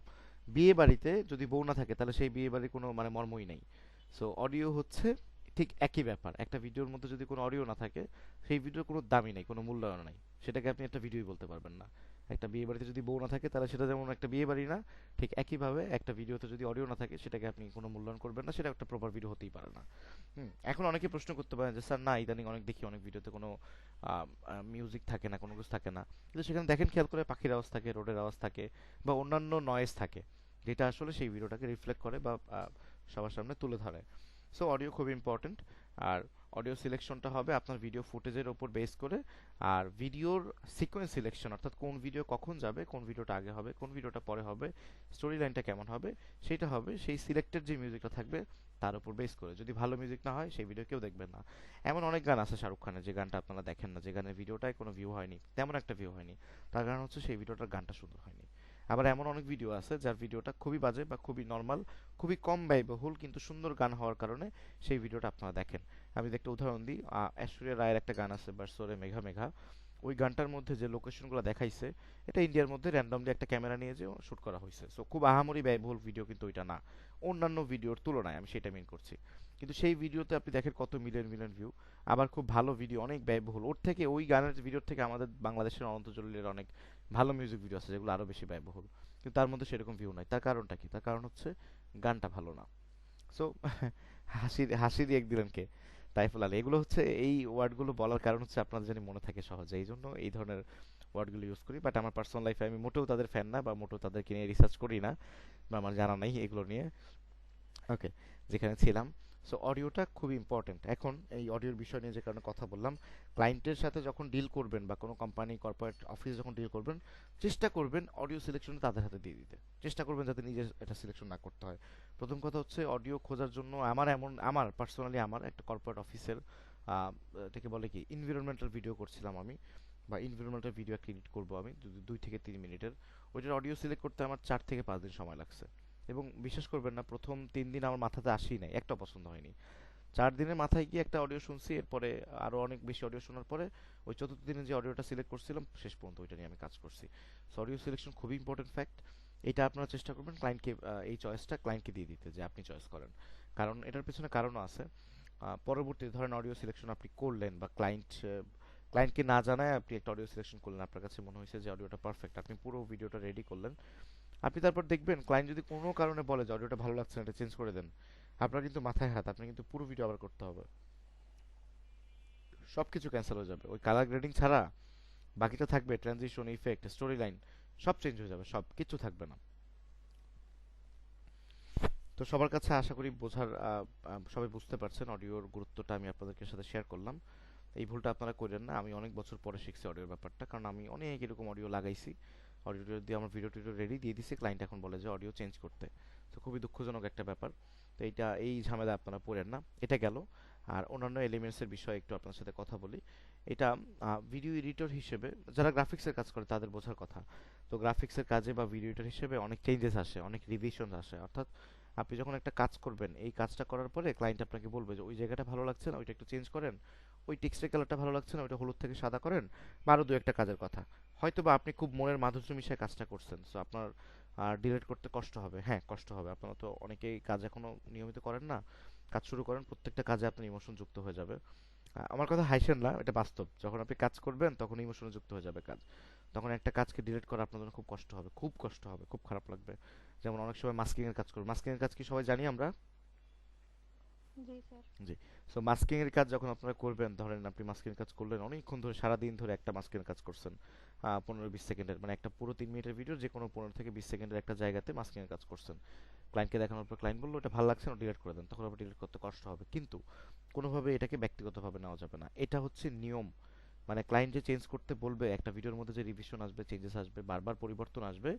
বিয়ে বাড়িতে যদি বউ না থাকে তাহলে সেই বিয়ে বাড়ির কোনো মানে মর্মই নাই। সো অডিও হচ্ছে ঠিক একই ব্যাপার। একটা ভিডিওর মধ্যে যদি কোনো অডিও না থাকে, সেই ভিডিওর কোনো দামই নেই, কোনো মূল্যায়ন নাই, সেটাকে আপনি একটা ভিডিওই বলতে পারবেন না। একটা বিয়ে বাড়িতে যদি বউ না থাকে তাহলে সেটা যেমন একটা বিয়ে বাড়ি না, ঠিক একইভাবে একটা ভিডিওতে যদি অডিও না থাকে সেটাকে আপনি কোনো মূল্যায়ন করবেন না, সেটা একটা প্রপার ভিডিও হতেই পারে না। এখন অনেকে প্রশ্ন করতে পারেন যে স্যার না, ইদানিং অনেক দেখি অনেক ভিডিওতে কোনো মিউজিক থাকে না, কোনো কিছু থাকে না, কিন্তু সেখানে দেখেন খেয়াল করে পাখির আওয়াজ থাকে, রোডের আওয়াজ থাকে, বা অন্যান্য নয়েজ থাকে, যেটা আসলে সেই ভিডিওটাকে রিফ্লেক্ট করে বা সবার সামনে তুলে ধরে। সো অডিও খুব ইম্পর্ট্যান্ট। আর অডিও সিলেকশনটা হবে আপনার ভিডিও ফুটেজের ওপর বেস করে। আর ভিডিওর সিকোয়েন্স সিলেকশন, অর্থাৎ কোন ভিডিও কখন যাবে, কোন ভিডিওটা আগে হবে, কোন ভিডিওটা পরে হবে, স্টোরি লাইনটা কেমন হবে, সেটা হবে সেই সিলেক্টেড যে মিউজিকটা থাকবে তার উপর বেস করে। যদি ভালো মিউজিক না হয় সেই ভিডিও কেউ দেখবেন না। এমন অনেক গান আছে শাহরুখ খানের, যে গানটা আপনারা দেখেন না, যে গানের ভিডিওটায় কোনো ভিউ হয়নি, তেমন একটা ভিউ হয়নি, তার কারণ হচ্ছে সেই ভিডিওটার গানটা সুন্দর হয়নি। আবার এমন অনেক ভিডিও আছে যার ভিডিওটা খুবই বাজে বা খুবই নর্মাল, খুবই কম ব্যয়বহুল, কিন্তু সুন্দর গান হওয়ার কারণে সেই ভিডিওটা আপনারা দেখেন। আমি যদি একটা উদাহরণ দিই, ঐশ্বরিয়া রায়ের একটা গান আছে বারসোরে মেঘা মেঘা, ওই গানটার মধ্যে যে লোকেশনগুলো দেখাইছে, এটা ইন্ডিয়ার মধ্যে র্যান্ডমলি একটা ক্যামেরা নিয়ে যে শুট করা হয়েছে। সো খুব আহামরি ব্যয়বহুল ভিডিও কিন্তু ওইটা না, অন্যান্য ভিডিওর তুলনায়, আমি সেটা মিন করছি। কিন্তু সেই ভিডিওতে আপনি দেখেন কত মিলিয়ন মিলিয়ন ভিউ। আবার খুব ভালো ভিডিও, অনেক ব্যয়বহুল, ওর থেকে ওই গানের ভিডিওর থেকে আমাদের বাংলাদেশের অনন্ত জলিলের অনেক ভালো মিউজিক ভিডিও আছে যেগুলো আরো বেশি ব্যয়বহুল, কিন্তু তার মধ্যে সেরকম ভিউ নাই। তার কারণটা কি? তার কারণ হচ্ছে গানটা ভালো না। সো হাসি হাসি দিয়ে দিলেন কে? তাইফুল আলী। এগুলো হচ্ছে, এই ওয়ার্ডগুলো বলার কারণ হচ্ছে আপনাদের জানি মনে থাকে সহজে, এই জন্য এই ধরনের ওয়ার্ডগুলো ইউজ করি। বাট আমার পার্সোনাল লাইফে আমি মোটেও তাদের ফ্যান না, বা মোটেও তাদেরকে নিয়ে রিসার্চ করি না, বা আমার জানা নাই এগুলো নিয়ে। ওকে, যেখানে ছিলাম। সো অডিওটা খুবই ইম্পর্টেন্ট। এখন এই অডিওর বিষয় নিয়ে যে কারণে কথা বললাম, ক্লায়েন্টের সাথে যখন ডিল করবেন বা কোনো কোম্পানি কর্পোরেট অফিসে যখন ডিল করবেন, চেষ্টা করবেন অডিও সিলেকশনটা তাদের হাতে দিয়ে দিতে। চেষ্টা করবেন যাতে নিজে এটা সিলেকশন না করতে হয়। প্রথম কথা হচ্ছে অডিও খোঁজার জন্য আমার পার্সোনালি আমার একটা কর্পোরেট অফিসের এটাকে বলে কি এনভায়রনমেন্টাল ভিডিও করছিলাম আমি, বা এনভায়রনমেন্টাল ভিডিও ক্রিয়েট করবো আমি 2 থেকে 3 মিনিটের। ওইটার অডিও সিলেক্ট করতে আমার 4 থেকে 5 দিন সময় লাগছে। এবং বিশ্বাস করবেন না, প্রথম 3 দিন আমার মাথাতে আসেই নাই, একটা পছন্দ হয়নি। 4 দিনের মাথায় গিয়ে একটা অডিও শুনছি, এরপরে আরো অনেক বেশি অডিও শোনার পরে ওই চতুর্থ দিনে যে অডিওটা সিলেক্ট করছিলাম শেষ পর্যন্ত ওইটা নিয়ে আমি কাজ করছি। সো অডিও সিলেকশন খুবই ইম্পর্টেন্ট ফ্যাক্ট। এটা আপনারা চেষ্টা করবেন ক্লায়েন্টকে, এই চয়েসটা ক্লায়েন্টকে দিয়ে দিতে, যে আপনি চয়েস করেন। কারণ এটার পেছনে কারণও আছে। পরবর্তীতে ধরেন অডিও সিলেকশন আপনি করলেন, বা ক্লায়েন্টকে না জানায় আপনি একটা অডিও সিলেকশন করলেন, আপনার কাছে মনে হয়েছে যে অডিওটা পারফেক্ট, আপনি পুরো ভিডিওটা রেডি করলেন, আপনি তারপর দেখবেন ক্লায়েন্ট যদি কোনো কারণে বলে যে অডিওটা ভালো লাগছে না, এটা চেঞ্জ করে দেন, আপনার কিন্তু মাথায় হাত, আপনি কিন্তু পুরো ভিডিও আবার করতে হবে, সবকিছু ক্যান্সেল হয়ে যাবে। ওই কালার গ্রেডিং ছাড়া বাকিটা থাকবে, ট্রানজিশন, ইফেক্ট, স্টোরি লাইন, সব চেঞ্জ হয়ে যাবে, সব কিছু থাকবে না। তো সবার কাছে আশা করি বোঝার সবাই বুঝতে পারছেন অডিওর গুরুত্বটা, আমি আপনাদের সাথে শেয়ার করলাম। এই ভুলটা আপনারা করেন না। আমি অনেক বছর পরে শিখছি অডিওর ব্যাপারটা, কারণ আমি অনেক এরকম অডিও লাগাইছি, অডিও দিয়ে আমার ভিডিও টিডিও রেডি দিয়ে দিছে, ক্লায়েন্ট এখন বলে যে অডিও চেঞ্জ করতে। তো খুবই দুঃখজনক একটা ব্যাপার। তো এই ঝামেলা আপনারা পড়েন না। এটা গেল। আর অন্যান্য এলিমেন্টসের বিষয়ে একটু আপনার সাথে কথা বলি। এটা ভিডিও এডিটর হিসেবে যারা গ্রাফিক্সের কাজ করে তাদের বোঝার কথা। তো গ্রাফিক্সের কাজে বা ভিডিও এডিটর হিসেবে অনেক চেঞ্জেস আসে, অনেক রিভিশন আসে। অর্থাৎ আপনি যখন একটা কাজ করবেন, এই কাজটা করার পরে ক্লায়েন্ট আপনাকে বলবে যে ওই জায়গাটা ভালো লাগছে না, ওইটা একটু চেঞ্জ করেন, ওই টেক্সটের কালারটা ভালো লাগছে না, ওইটা হলুদ থেকে সাদা করেন, বা আরও দু একটা কাজের কথা। হয়তো বা আপনি খুব মনের মাধুর্য মিশিয়ে কাজটা করছেন, সো আপনার ডিলিট করতে কষ্ট হবে। হ্যাঁ, কষ্ট হবে। আপনারা তো অনেকেই কাজ এখনো নিয়মিত করেন না, কাজ শুরু করেন, প্রত্যেকটা কাজে আপনার ইমোশন যুক্ত হয়ে যাবে। আমার কথা হাসেন না, এটা বাস্তব। যখন আপনি কাজ করবেন তখন ইমোশনে যুক্ত হয়ে যাবে কাজ। তখন একটা কাজকে ডিলিট করা আপনার জন্য খুব কষ্ট হবে, খুব কষ্ট হবে, খুব খারাপ লাগবে। যেমন অনেক সময় মাস্কিং এর কাজ করব, মাস্কিং এর কাজ কি সবাই জানি আমরা? জি স্যার। জি। সো মাস্কিং এর কাজ যখন আপনারা করবেন, ধরেন আপনি মাস্কিং এর কাজ করলেন অনেকক্ষণ ধরে, সারা দিন ধরে একটা মাস্কিং এর কাজ করছেন, 15-20 সেকেন্ডের, মানে একটা পুরো 3 মিনিটের ভিডিও যে কোনো 15 থেকে 20 সেকেন্ডের একটা জায়গাতে মাস্কিং এর কাজ করছেন। ক্লায়েন্টকে দেখানোর পর ক্লায়েন্ট বললো এটা ভালো লাগছে না, ডিলিট করে দেন। তখন আবার ডিলিট করতে কষ্ট হবে, কিন্তু কোনোভাবে এটাকে ব্যক্তিগতভাবে নেওয়া যাবে না। এটা হচ্ছে নিয়ম। মানে ক্লায়েন্ট যে চেঞ্জ করতে বলবে, একটা ভিডিওর মধ্যে যে রিভিশন আসবে, চেঞ্জেস আসবে, বারবার পরিবর্তন আসবে,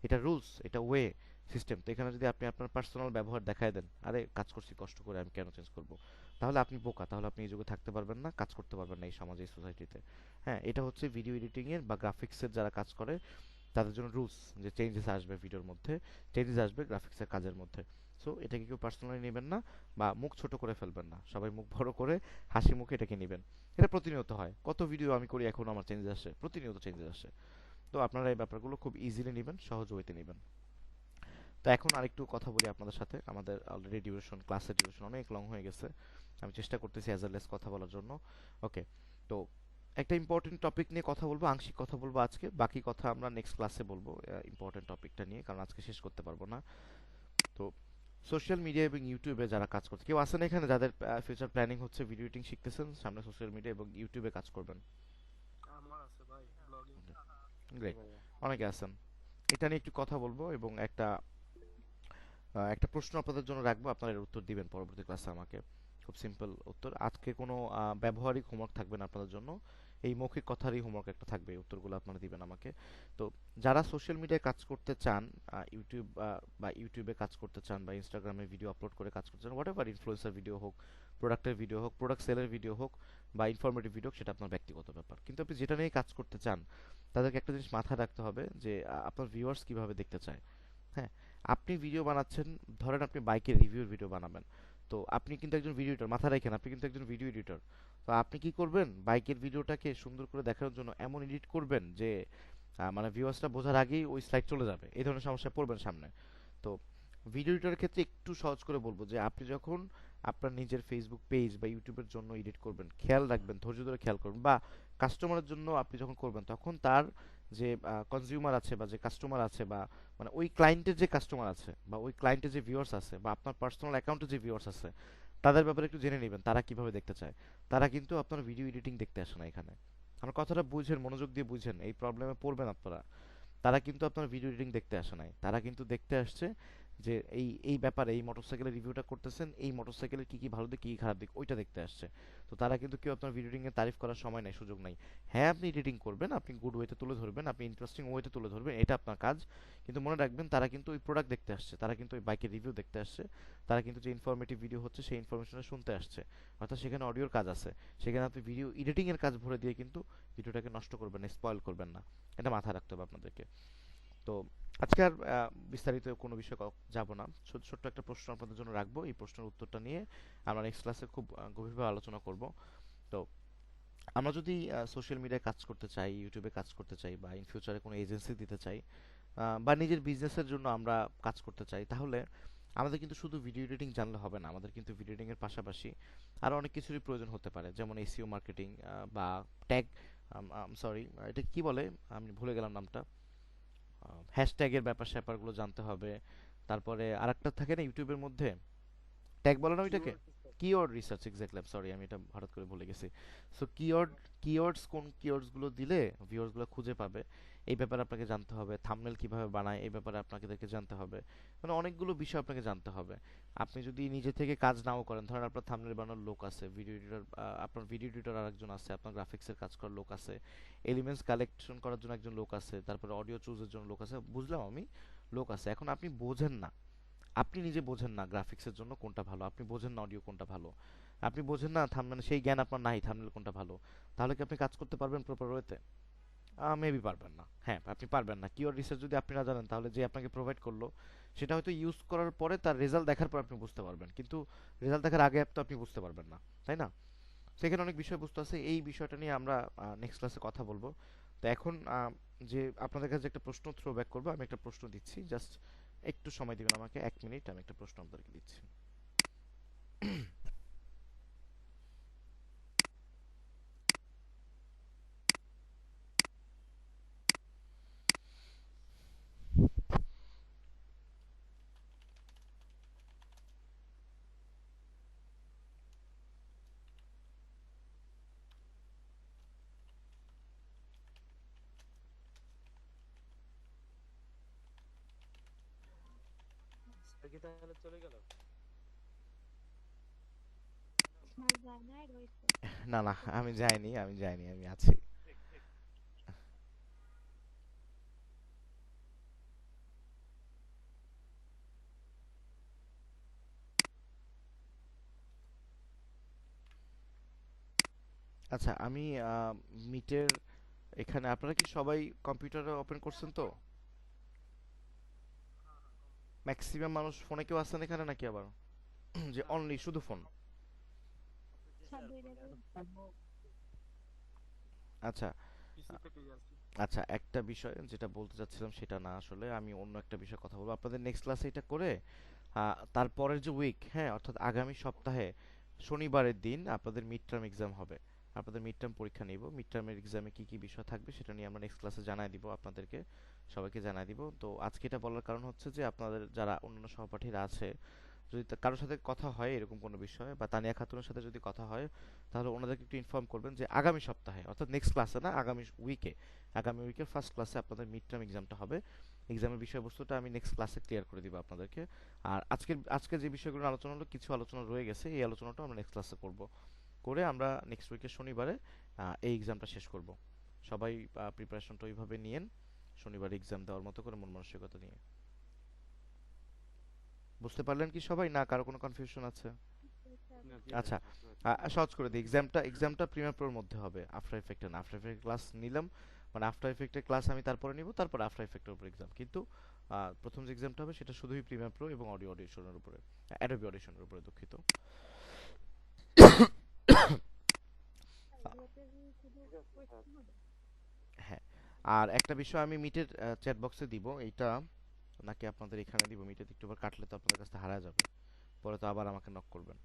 এটা রুলস, এটা ওয়ে, সিস্টেম। তো এখানে যদি আপনি আপনার পার্সোনাল ব্যবহার দেখায় দেন, আরে কাজ করছি কষ্ট করে, আমি কেন চেঞ্জ করব, তাহলে আপনি বোকা, তাহলে আপনি এই যুগে থাকতে পারবেন না, কাজ করতে পারবেন না এই সমাজে, এই সোসাইটিতে। হ্যাঁ, এটা হচ্ছে ভিডিও এডিটিং এর বা গ্রাফিক্সের যারা কাজ করে তাদের জন্য রুলস, যে চেঞ্জেস আসবে ভিডিওর মধ্যে, চেঞ্জেস আসবে গ্রাফিক্সের কাজের মধ্যে। সো এটাকে কেউ পার্সোনালি নেবেন না, বা মুখ ছোট করে ফেলবেন না। সবাই মুখ বড় করে হাসি মুখে এটাকে নেবেন। এটা প্রতিনিয়ত হয়, কত ভিডিও আমি করি এখন আমার চেঞ্জেস আসে, প্রতিনিয়ত চেঞ্জেস আসে। তো আপনারা এই ব্যাপারগুলো খুব ইজিলি নেবেন, সহজ ওয়েতে নেবেন। তো এখন আরেকটু কথা বলি আপনাদের সাথে। আমাদের অলরেডি ডিউরেশন, ক্লাসের ডিউরেশন অনেক লং হয়ে গেছে। আমি চেষ্টা করতেছি অ্যাজ লেস কথা বলার জন্য। ওকে। তো একটা ইম্পর্টেন্ট টপিক নিয়ে কথা বলবো, আংশিক কথা বলবো আজকে, বাকি কথা আমরা নেক্সট ক্লাসে বলবো ইম্পর্টেন্ট টপিকটা নিয়ে, কারণ আজকে শেষ করতে পারবো না। তো সোশ্যাল মিডিয়া এবং ইউটিউবে যারা কাজ করছে, কেউ আছেন এখানে যাদের ফিউচার প্ল্যানিং হচ্ছে ভিডিও এডিটিং শিখতেছেন, সামনে সোশ্যাল মিডিয়া এবং ইউটিউবে কাজ করবেন? আমার আছে ভাই ব্লগিং। গ্রেট, অনেকে আছেন। এটা নিয়ে একটু কথা বলবো, এবং একটা প্রশ্ন আপনাদের জন্য রাখবো, আপনারা এর উত্তর দিবেন পরবর্তী ক্লাসে আমাকে। খুব সিম্পল উত্তর। আজকে কোনো ব্যবহারিক হোমওয়ার্ক থাকবে না আপনাদের জন্য, এই মৌখিক কথারই হোমওয়ার্ক একটা থাকবে, এই উত্তরগুলো আপনারা দিবেন আমাকে। তো যারা সোশ্যাল মিডিয়ায় কাজ করতে চান, ইউটিউব বা ইউটিউবে কাজ করতে চান, বা ইনস্টাগ্রামে ভিডিও আপলোড করে কাজ করতে চান, হোয়াট এভার, ইনফ্লুয়েন্সার ভিডিও হোক, প্রোডাক্টের ভিডিও হোক, প্রোডাক্ট সেলের ভিডিও হোক, বা ইনফরমেটিভ ভিডিও হোক, সেটা আপনার ব্যক্তিগত ব্যাপার। কিন্তু আপনি যেটা নিয়ে কাজ করতে চান, তাদেরকে একটা জিনিস মাথায় রাখতে হবে যে আপনার ভিউয়ার্স কিভাবে দেখতে চায়। হ্যাঁ, আপনি ভিডিও বানাচ্ছেন, ধরেন আপনি বাইকের রিভিউর ভিডিও বানাবেন, তো আপনি কিন্তু একজন ভিডিও এডিটর, মাথায় রাখেন আপনি কিন্তু একজন ভিডিও এডিটর। তো আপনি কি করবেন, বাইকের ভিডিওটাকে সুন্দর করে দেখানোর জন্য এমন এডিট করবেন যে মানে ভিউয়ার্সটা বোঝার আগেই ওই স্লাইড চলে যাবে, এই ধরনের সমস্যায় পড়বেন সামনে। তো ভিডিও এডিটরের ক্ষেত্রে একটু সহজ করে বলবো যে আপনি যখন আপনার নিজের ফেসবুক পেজ বা ইউটিউবের জন্য এডিট করবেন, খেয়াল রাখবেন, ধৈর্য ধরে খেয়াল করবেন, বা কাস্টমারের জন্য আপনি যখন করবেন, তখন তার যে কনজিউমার আছে বা যে কাস্টমার আছে, বা মানে ওই ক্লায়েন্টের যে কাস্টমার আছে, বা ওই ক্লায়েন্টের যে ভিউয়ার্স আছে, বা আপনার পার্সোনাল অ্যাকাউন্টে যে ভিউয়ার্স আছে, তাদের ব্যাপারে একটু জেনে নেবেন তারা কিভাবে দেখতে চায়। তারা কিন্তু আপনার ভিডিও এডিটিং দেখতে আসে না এখানে। আমার কথাটা বুঝেন, মনোযোগ দিয়ে বুঝেন, এই প্রবলেমে পড়বেন আপনারা। তারা কিন্তু আপনার ভিডিও এডিটিং দেখতে আসে নাই, তারা কিন্তু দেখতে আসছে যে এই এই ব্যাপারে, এই মোটরসাইকেলের রিভিউটা করতেছেন, এই মোটরসাইকেলের কি কি ভালো দিক কি কি খারাপ দিক ওইটা দেখতে আসছে। তো তারা কিন্তু কেউ আপনার ভিডিও এডিটিং এর তারিফ করার সময় নাই, সুযোগ নাই। হ্যাঁ, আপনি এডিটিং করবেন, আপনি গুড ওয়েতে তুলে ধরবেন, আপনি ইন্টারেস্টিং ওয়েতে তুলে ধরবেন, এটা আপনার কাজ। কিন্তু মনে রাখবেন তারা কিন্তু ওই প্রোডাক্ট দেখতে আসছে, তারা কিন্তু ওই বাইকের রিভিউ দেখতে আসছে, তারা কিন্তু যে ইনফরমেটিভ ভিডিও হচ্ছে সেই ইনফরমেশনটা শুনতে আসছে। অর্থাৎ সেখানে অডিওর কাজ আছে, সেখানে আপনি ভিডিও এডিটিং এর কাজ ভরে দিয়ে কিন্তু ভিডিওটাকে নষ্ট করবেন না, স্পয়েল করবেন না। এটা মাথায় রাখতে হবে আপনাদেরকে। তো আজকে আর বিস্তারিত কোনো বিষয়ে যাব না, ছোট্ট ছোট্ট একটা প্রশ্ন আপনাদের জন্য রাখবো, এই প্রশ্নের উত্তরটা নিয়ে আমরা নেক্সট ক্লাসে খুব গভীরভাবে আলোচনা করব। তো আমরা যদি সোশ্যাল মিডিয়ায় কাজ করতে চাই, ইউটিউবে কাজ করতে চাই, বা ইন ফিউচারে কোনো এজেন্সি দিতে চাই, বা নিজের বিজনেসের জন্য আমরা কাজ করতে চাই, তাহলে আমাদের কিন্তু শুধু ভিডিও এডিটিং জানলে হবে না, আমাদের কিন্তু ভিডিও এডিটিং এর পাশাপাশি আরও অনেক কিছুরই প্রয়োজন হতে পারে, যেমন এসইও মার্কেটিং, বা ট্যাগ, সরি এটা কি বলে, আমি ভুলে গেলাম নামটা, হ্যাশট্যাগের ব্যাপার স্যাপারগুলো জানতে হবে। তারপরে আরেকটা থাকে না ইউটিউবের মধ্যে, ট্যাগ বলে না ওইটাকে, কিওয়ার্ড রিসার্চ, এক্স্যাক্টলি, সরি আমি এটা হঠাৎ করে ভুলে গেছি। সো কিওয়ার্ডস, কোন কিওয়ার্ডসগুলো দিলে ভিউয়ার্সগুলো খুঁজে পাবে, এই ব্যাপারে আপনাকে জানতে হবে, থাম্বনেল কিভাবে বানায় এই ব্যাপারে আপনাদেরকে জানতে হবে, মানে অনেকগুলো বিষয় আপনাকে জানতে হবে। আপনি যদি নিজে থেকে কাজ নাও করেন, ধরেন আপনার থাম্বনেল বানানোর লোক আছে, ভিডিও এডিটর, আপনার ভিডিও এডিটর আরেকজন আছে, আপনার গ্রাফিক্সের কাজ করার লোক আছে, এলিমেন্টস কালেকশন করার জন্য একজন লোক আছে, তারপরে অডিও চুজের জন্য লোক আছে, বুঝলাম আমি, লোক আছে। এখন আপনি বোঝেন না, আপনি নিজে বোঝেন না গ্রাফিক্সের জন্য কোনটা ভালো, আপনি বোঝেন না অডিও কোনটা ভালো, আপনি বোঝেন না থাম্বনেল, সেই জ্ঞান আপনার নাই থাম্বনেল কোনটা ভালো, তাহলে কি আপনি কাজ করতে পারবেন প্রপার ওয়েতে? মেবি পারবেন না। হ্যাঁ, আপনি পারবেন না। কিওয়ার্ড রিসার্চ যদি আপনি না জানেন, তাহলে যে আপনাকে প্রোভাইড করলো সেটা হয়তো ইউজ করার পরে তার রেজাল্ট দেখার পর আপনি বুঝতে পারবেন, কিন্তু রেজাল্ট দেখার আগে তো আপনি বুঝতে পারবেন না, তাই না? সেখানে অনেক বিষয়বস্তু আছে, এই বিষয়টা নিয়ে আমরা নেক্সট ক্লাসে কথা বলবো। তো এখন যে আপনাদের কাছে একটা প্রশ্ন থ্রো ব্যাক করবো, আমি একটা প্রশ্ন দিচ্ছি, জাস্ট একটু সময় দিবেন আমাকে, 1 মিনিট, আমি একটা প্রশ্ন আপনাদেরকে দিচ্ছি। স্যার কি তাহলে চলে গেল? স্যার যায় নাই, রয়েছে। না না, আমি যাইনি, আমি যাইনি, আমি আছি। আচ্ছা, আমি মিটের এখানে, আপনারা কি সবাই কম্পিউটারে ওপেন করছেন তো? ম্যাক্সিমাম মানুষ ফোনে কেউ আছেন এখানে নাকি আবার যে অনলি শুধু ফোন? জি স্যার স্যার, দুইটা ফোনে দুই। আচ্ছা। পিসি থেকেই আর কি। আচ্ছা, একটা বিষয় যেটা বলতে চাচ্ছিলাম সেটা না, আসলে আমি অন্য একটা বিষয় কথা বলবো আপনাদের নেক্সট ক্লাসে। এটা করে তারপরের যে উইক, হ্যাঁ, অর্থাৎ আগামী সপ্তাহে শনিবারের দিন আপনাদের মিড টার্ম এক্সাম হবে, আপনাদের মিড টার্ম পরীক্ষা নিব। মিড টার্মের এক্সামে কি কি বিষয় থাকবে সেটা নিয়ে আমরা নেক্সট ক্লাসে জানাই দিব আপনাদেরকে, সবাইকে জানাই দিব। তো আজকে এটা বলার কারণ হচ্ছে যে আপনাদের যারা অন্যান্য সহপাঠীরা আছে, যদি কারোর সাথে কথা হয় এরকম কোনো বিষয়, বা তানিয়া খাতুনের সাথে যদি কথা হয়, তাহলে ওনাদেরকে একটু ইনফর্ম করবেন যে আগামী সপ্তাহে, অর্থাৎ নেক্সট ক্লাসে না, আগামী উইকে, আগামী উইকের ফার্স্ট ক্লাসে আপনাদের মিড টার্ম এক্সামটা হবে। এক্সামের বিষয়বস্তুটা আমি নেক্সট ক্লাসে ক্লিয়ার করে দিব আপনাদেরকে। আর আজকের যে বিষয়গুলো আলোচনা হলো, কিছু আলোচনা রয়ে গেছে, এই আলোচনাটা আমরা নেক্সট ক্লাসে করব, করে আমরা নেক্সট উইকের শনিবারে এই এক্সামটা শেষ করব। সবাই প্রিপারেশনটা ওইভাবে নিয়েন, শনিবার এক্সাম দেওয়ার মতো করে মন মানসিকতা নিয়ে। বুঝতে পারলেন কি সবাই, না কারো কোনো কনফিউশন আছে? না, জি আচ্ছা, ভাই, বুঝতে পারছি। সহজ করে দিই, এক্সামটা প্রিমিয়ার প্রোর মধ্যে হবে, আফটার এফেক্টে না। আফটার এফেক্ট ক্লাস নিলাম, মানে আফটার এফেক্টের ক্লাস আমি তারপরে নিব, তারপর আফটার এফেক্টের উপর এক্সাম, কিন্তু প্রথম যে এক্সামটা হবে সেটা শুধুই প্রিমিয়ার প্রো এবং অডিও অডিশনের উপরে, অ্যাডোবি অডিশনের উপরে, দুঃখিত। স্যার এগুলোতে কি শুধু ঠিক আছে স্যার। কোয়েশ্চেন হবে? হ্যাঁ, আর একটা বিষয় আমি মিটের চ্যাট বক্সে দিব, এইটা নাকি আপনাদের এখানে দিব? মিটের একটু বার কাটলে তো আপনাদের কাছ থেকে হারা যাবে, পরে তো আবার আমাকে নক করবেন।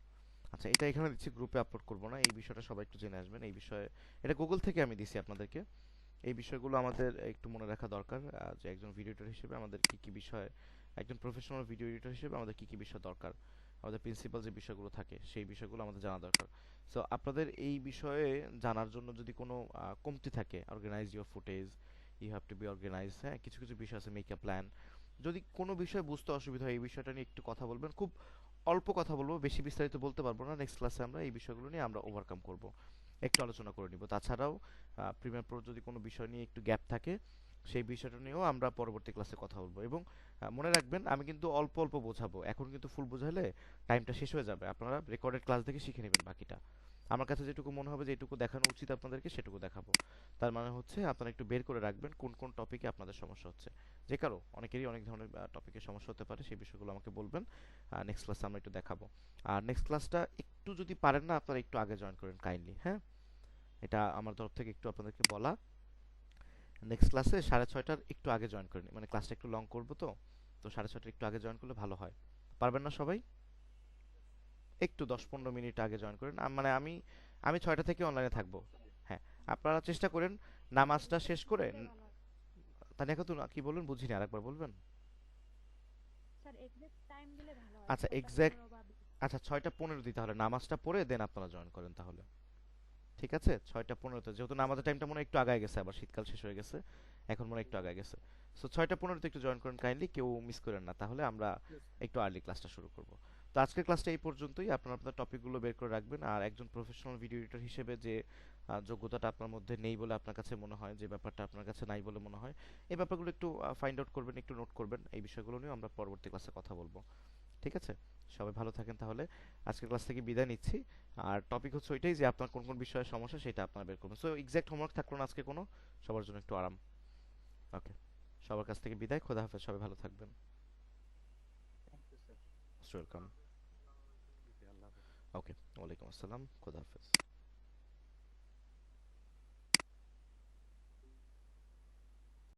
আচ্ছা, এটা এখানে দিচ্ছি, গ্রুপে আপলোড করব না, এই বিষয়টা সবাই একটু জেনে আসবেন। এই বিষয়ে এটা গুগল থেকে আমি দিছি আপনাদেরকে। এই বিষয়গুলো আমাদের একটু মনে রাখা দরকার, যে একজন ভিডিও এডিটর হিসেবে আমাদের কি কি বিষয়, একজন প্রফেশনাল ভিডিও এডিটর হিসেবে আমাদের কি কি বিষয় দরকার, আমাদের প্রিন্সিপাল যে বিষয়গুলো থাকে সেই বিষয়গুলো আমাদের জানা দরকার। সো আপনাদের এই বিষয়ে জানার জন্য যদি কোনো কমতি থাকে, organize your footage, you have to be organize, হ্যাঁ, কিছু কিছু বিষয় আছে, মেক আ প্ল্যান। যদি কোনো বিষয় বুঝতে অসুবিধা হয়, এই বিষয়টা নিয়ে একটু কথা বলবেন, খুব অল্প কথা বলবো, বেশি বিস্তারিত বলতে পারবো না। নেক্সট ক্লাসে আমরা এই বিষয়গুলো নিয়ে আমরা ওভারকাম করব, একটু আলোচনা করে নিব। তাছাড়াও প্রিমিয়ার প্রো যদি কোনো বিষয় নিয়ে একটু গ্যাপ থাকে, সেই বিষয়টা নিয়েও আমরা পরবর্তী ক্লাসে কথা বলবো। এবং মনে রাখবেন, আমি কিন্তু অল্প অল্প বোঝাবো, এখন কিন্তু ফুল বোঝালে টাইমটা শেষ হয়ে যাবে, আপনারা রেকর্ডেড ক্লাস দেখে শিখে নেবেন বাকিটা। আমার কাছে যেটুকু মনে হবে যে এটুকু দেখানো উচিত আপনাদেরকে, সেটুকু দেখাবো। তার মানে হচ্ছে আপনারা একটু বের করে রাখবেন কোন কোন টপিকে আপনাদের সমস্যা হচ্ছে। যে কারো, অনেকেরই অনেক ধরনের টপিকে সমস্যা হতে পারে, সেই বিষয়গুলো আমাকে বলবেন, নেক্সট ক্লাসে আমরা একটু দেখাবো। আর নেক্সট ক্লাসটা একটু যদি পারেন না, আপনারা একটু আগে জয়েন করেন কাইন্ডলি, হ্যাঁ, এটা আমার তরফ থেকে একটু আপনাদেরকে বলা। নেক্সট ক্লাসে 6:30টার একটু আগে জয়েন করেন, মানে ক্লাসটা একটু লং করবো, তো তো 6:30টার একটু আগে জয়েন করলে ভালো হয়। পারবেন না সবাই? একটু 10-15 মিনিট আগে জয়েন করেন। মানে আমি আমি 6টা থেকে অনলাইনে থাকবো। হ্যাঁ, আপনারা চেষ্টা করেন নামাজটা শেষ করে। দিলে ভালো হয়। তানিয়া খাতুন, কি বলবেন বুঝিনি, আরেকবার বলবেন? স্যার এক্সাক্ট টাইম দিলে ভালো হয়, আচ্ছা, 6:15 বা 20। আচ্ছা, 6:15 দিই, তাহলে নামাজটা পড়ে দেন আপনারা জয়েন করেন তাহলে। ঠিক আছে, 6:15, যেহেতু নামাজের টাইমটা মনে হয় একটু আগায় গেছে, আবার শীতকাল শেষ হয়ে গেছে, এখন মনে হয় একটু আগে গেছে। সো 6টা 15-তে একটু জয়েন করেন কাইন্ডলি, কেউ মিস করেন না, তাহলে আমরা একটু আর্লি ক্লাসটা শুরু করব। তো আজকের ক্লাসটা এই পর্যন্তই। আপনারা আপনার টপিকগুলো বের করে রাখবেন, আর একজন প্রফেশনাল ভিডিও এডিটর হিসেবে যে যোগ্যতাটা আপনার মধ্যে নেই বলে আপনার কাছে মনে হয়, যে ব্যাপারটা আপনার কাছে নাই বলে মনে হয়, এই ব্যাপারগুলো একটু ফাইন্ড আউট করবেন, একটু নোট করবেন। এই বিষয়গুলো নিয়ে আমরা পরবর্তী ক্লাসে কথা বলবো। ঠিক আছে, সবাই ভালো থাকেন তাহলে। আজকের ক্লাস থেকে বিদায় নিচ্ছি। আর টপিক হচ্ছে ওইটাই যে আপনার কোন কোন বিষয়ে সমস্যা সেটা আপনারা বের করবেন। সো এক্সাক্ট হোমওয়ার্ক থাকলো না আজকে কোনো, সবার জন্য একটু আরাম। ওকে, সবার কাছ থেকে বিদায়, খোদা হাফেজ, সবাই ভালো থাকবেন। Thank you sir. ওয়েলকাম। আল্লাহ হাফেজ। ওকে, ওয়ালাইকুম আসসালাম, খোদা হাফেজ।